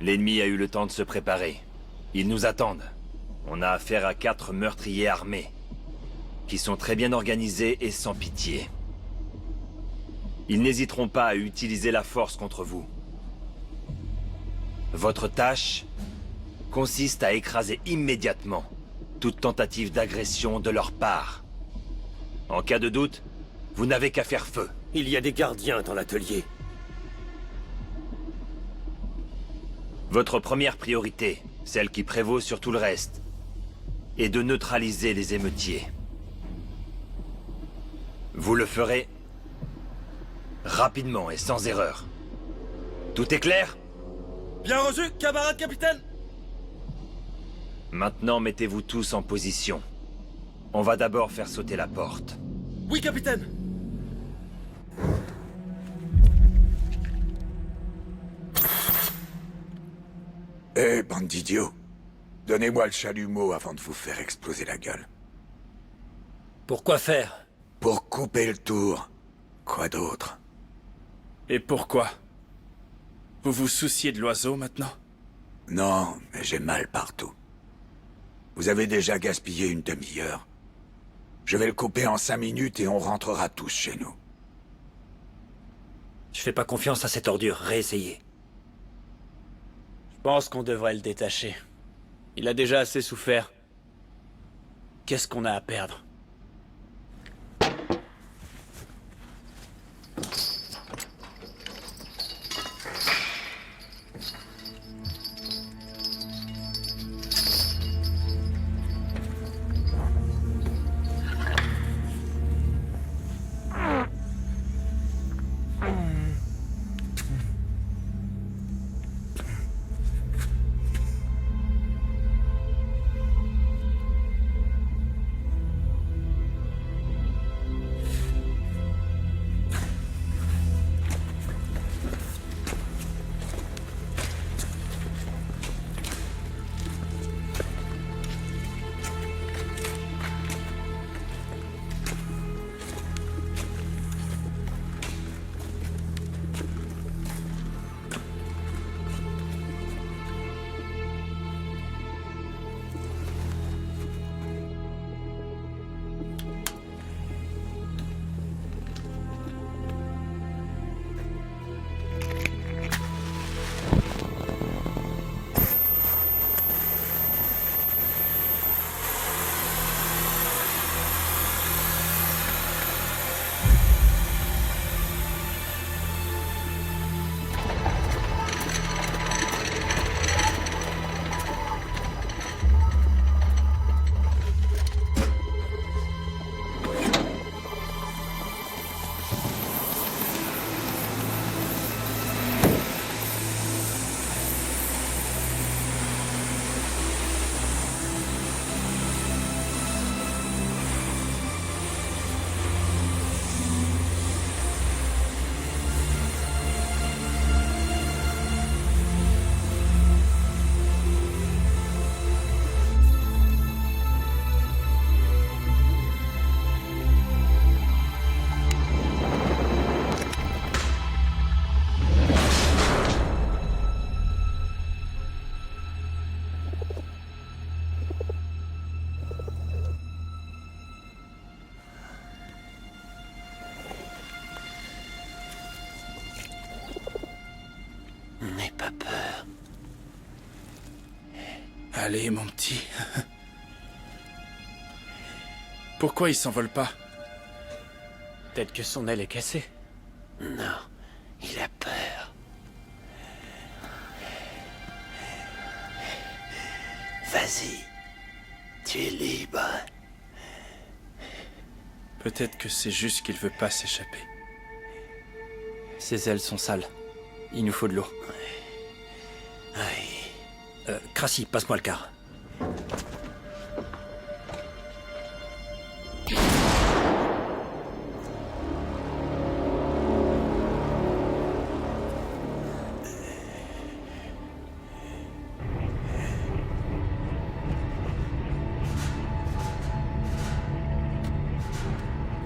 Speaker 10: L'ennemi a eu le temps de se préparer. Ils nous attendent. On a affaire à 4 meurtriers armés, qui sont très bien organisés et sans pitié. Ils n'hésiteront pas à utiliser la force contre vous. Votre tâche consiste à écraser immédiatement toute tentative d'agression de leur part. En cas de doute, vous n'avez qu'à faire feu.
Speaker 7: Il y a des gardiens dans l'atelier.
Speaker 10: Votre première priorité, celle qui prévaut sur tout le reste, est de neutraliser les émeutiers. Vous le ferez rapidement et sans erreur. Tout est clair?
Speaker 1: Bien reçu, camarade capitaine.
Speaker 10: Maintenant, mettez-vous tous en position. On va d'abord faire sauter la porte.
Speaker 1: Oui, capitaine.
Speaker 6: Eh, bande d'idiots. Donnez-moi le chalumeau avant de vous faire exploser la gueule.
Speaker 2: Pourquoi faire?
Speaker 6: Pour couper le tour. Quoi d'autre?
Speaker 3: Et pourquoi? Vous vous souciez de l'oiseau maintenant?
Speaker 6: Non, mais j'ai mal partout. Vous avez déjà gaspillé une demi-heure. Je vais le couper en 5 minutes et on rentrera tous chez nous.
Speaker 2: Je fais pas confiance à cette ordure, réessayez.
Speaker 8: Je pense qu'on devrait le détacher. Il a déjà assez souffert. Qu'est-ce qu'on a à perdre?
Speaker 4: pas peur.
Speaker 3: Allez, mon petit. Pourquoi il s'envole pas?
Speaker 8: Peut-être que son aile est cassée.
Speaker 4: Non, il a peur. Vas-y, tu es libre.
Speaker 3: Peut-être que c'est juste qu'il veut pas s'échapper.
Speaker 9: Ses ailes sont sales. Il nous faut de l'eau.
Speaker 4: Oui.
Speaker 2: Crassi, passe-moi le quart.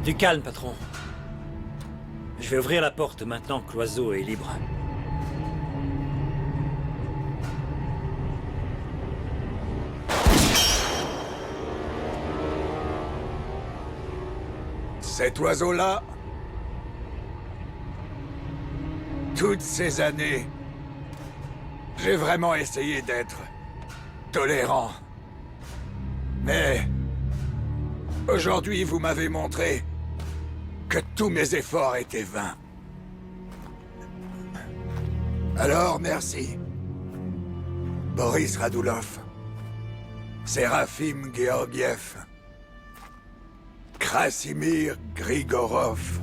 Speaker 2: Du calme, patron. Je vais ouvrir la porte maintenant que l'oiseau est libre.
Speaker 6: Cet oiseau-là, toutes ces années, j'ai vraiment essayé d'être tolérant. Mais aujourd'hui, vous m'avez montré que tous mes efforts étaient vains. Alors, merci. Boris Radulov, Sérafim Georgiev, Krasimir Grigorov,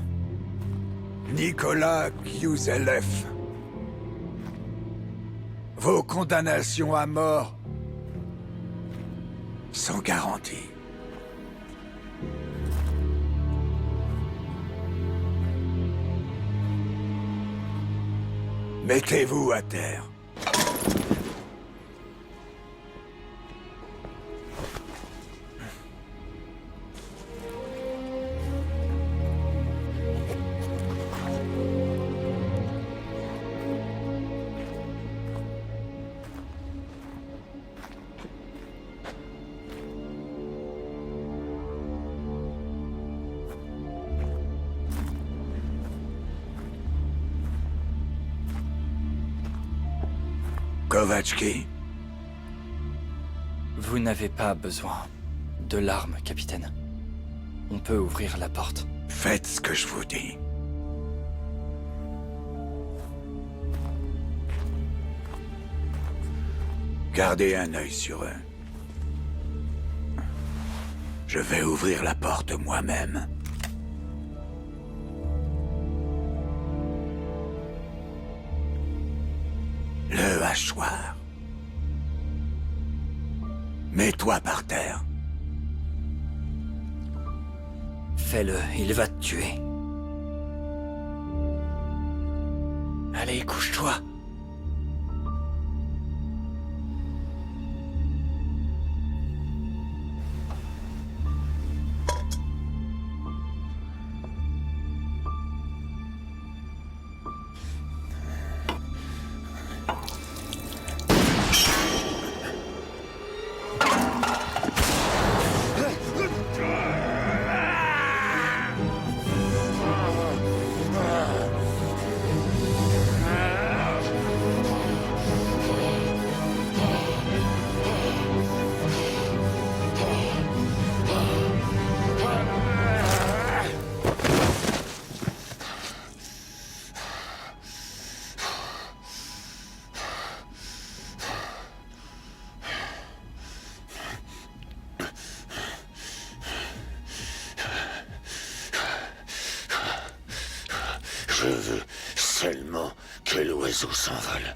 Speaker 6: Nicolas Gyuzelev. Vos condamnations à mort sont garanties. Mettez-vous à terre. Kovatchki.
Speaker 9: Vous n'avez pas besoin de l'arme, capitaine. On peut ouvrir la porte.
Speaker 6: Faites ce que je vous dis. Gardez un œil sur eux. Je vais ouvrir la porte moi-même. Le hachoir. Mets-toi par terre.
Speaker 2: Fais-le, il va te tuer.
Speaker 8: Allez, couche-toi.
Speaker 4: Je veux seulement que l'oiseau s'envole.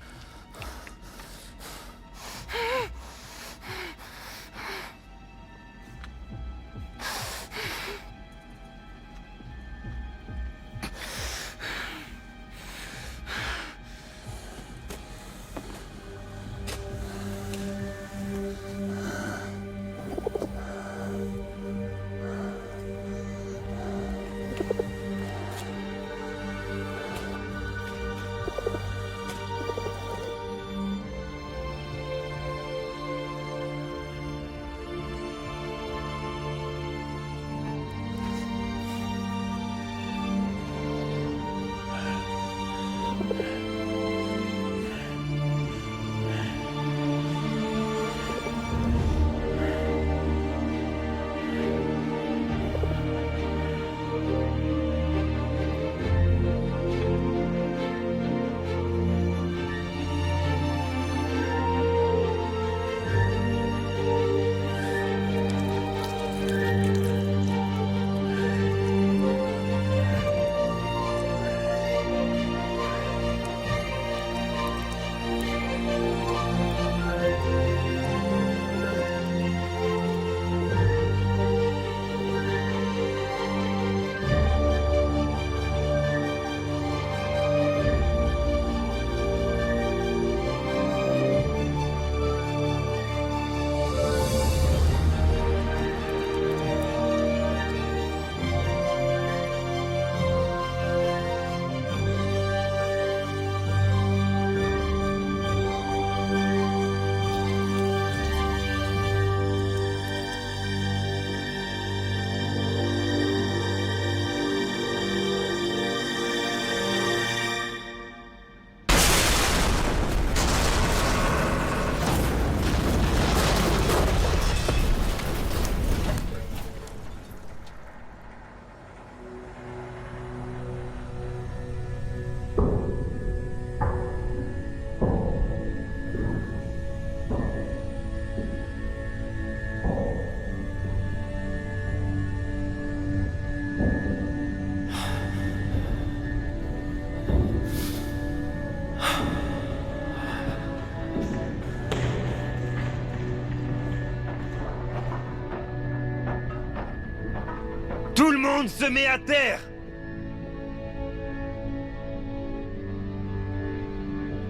Speaker 8: monde se met à terre!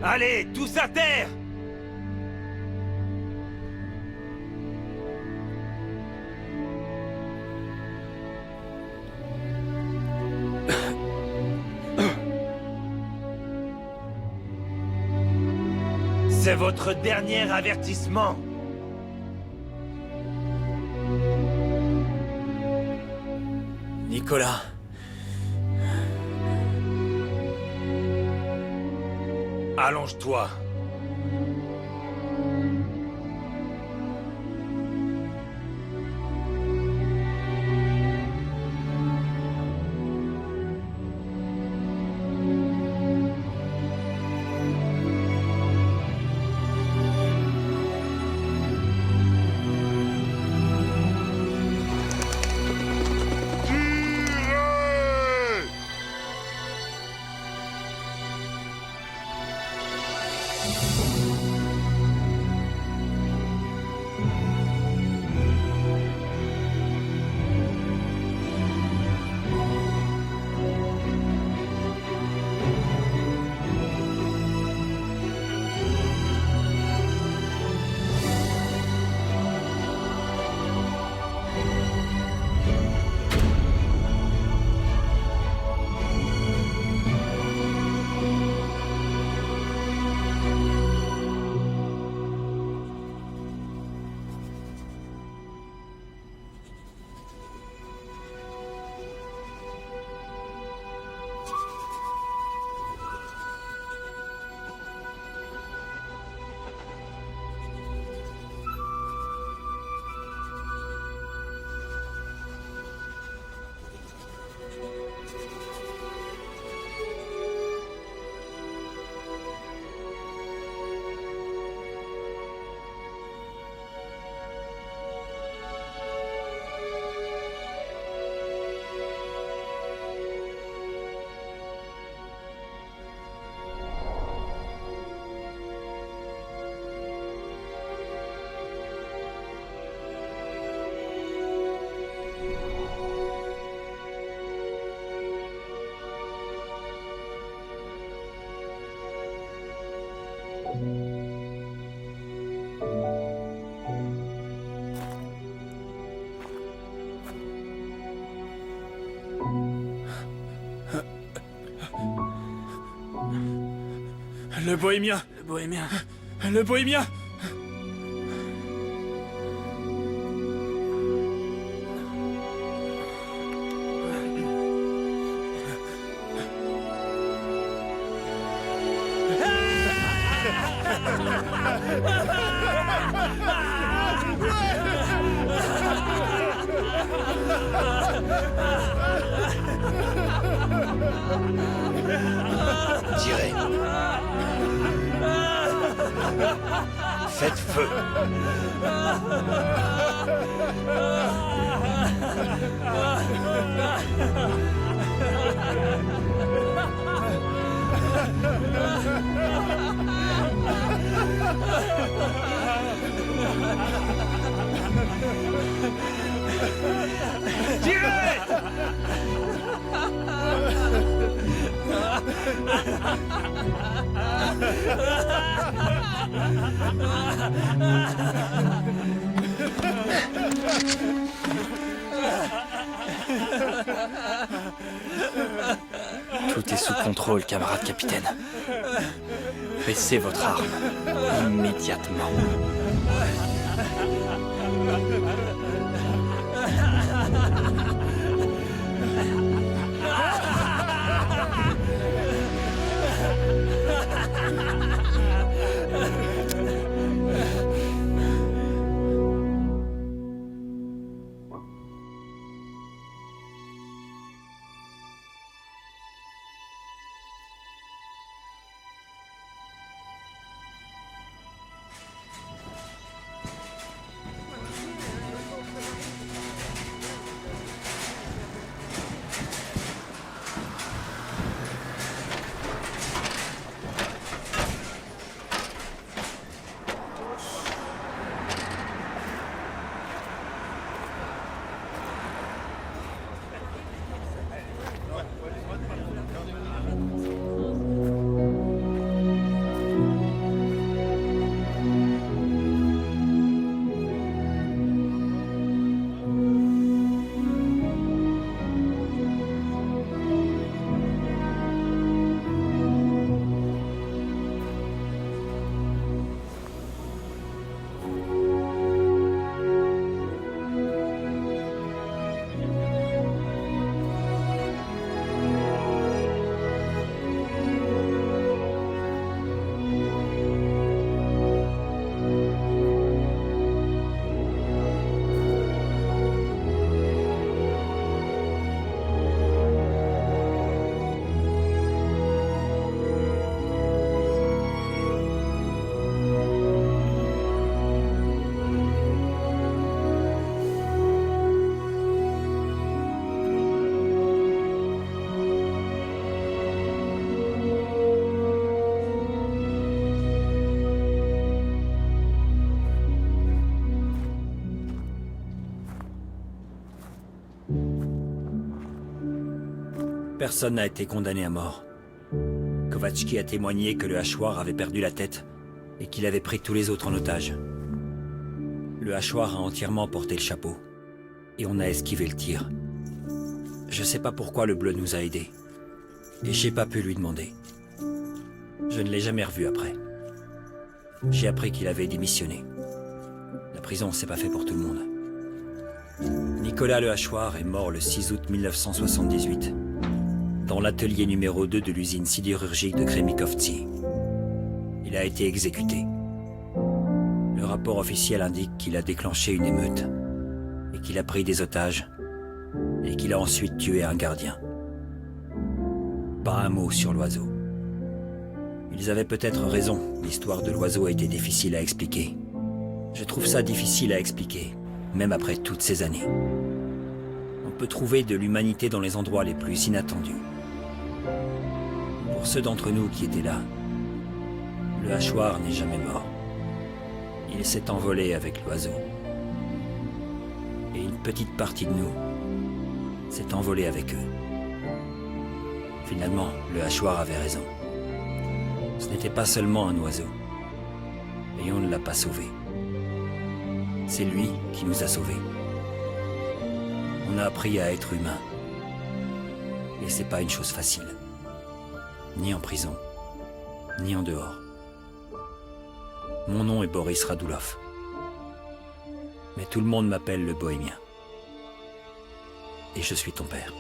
Speaker 8: Allez, tous à terre! C'est votre dernier avertissement.
Speaker 2: Nicolas.
Speaker 8: Allonge-toi.
Speaker 3: Le bohémien.
Speaker 8: Le bohémien.
Speaker 3: Le bohémien.
Speaker 6: Tirez. Faites feu.
Speaker 9: Tout est sous contrôle, camarade capitaine. Baissez votre arme immédiatement.
Speaker 2: Personne n'a été condamné à mort. Kovatchki a témoigné que le hachoir avait perdu la tête et qu'il avait pris tous les autres en otage. Le hachoir a entièrement porté le chapeau et on a esquivé le tir. Je sais pas pourquoi le bleu nous a aidés et j'ai pas pu lui demander. Je ne l'ai jamais revu après. J'ai appris qu'il avait démissionné. La prison, c'est pas fait pour tout le monde. Nicolas le hachoir est mort le 6 août 1978, dans l'atelier numéro 2 de l'usine sidérurgique de Kremikovtsi. Il a été exécuté. Le rapport officiel indique qu'il a déclenché une émeute, et qu'il a pris des otages, et qu'il a ensuite tué un gardien. Pas un mot sur l'oiseau. Ils avaient peut-être raison, l'histoire de l'oiseau a été difficile à expliquer. Je trouve ça difficile à expliquer, même après toutes ces années. On peut trouver de l'humanité dans les endroits les plus inattendus. Pour ceux d'entre nous qui étaient là, le hachoir n'est jamais mort. Il s'est envolé avec l'oiseau. Et une petite partie de nous s'est envolée avec eux. Finalement, le hachoir avait raison. Ce n'était pas seulement un oiseau. Et on ne l'a pas sauvé. C'est lui qui nous a sauvés. On a appris à être humain. Et c'est pas une chose facile. Ni en prison, ni en dehors. Mon nom est Boris Radulov. Mais tout le monde m'appelle le Bohémien. Et je suis ton père.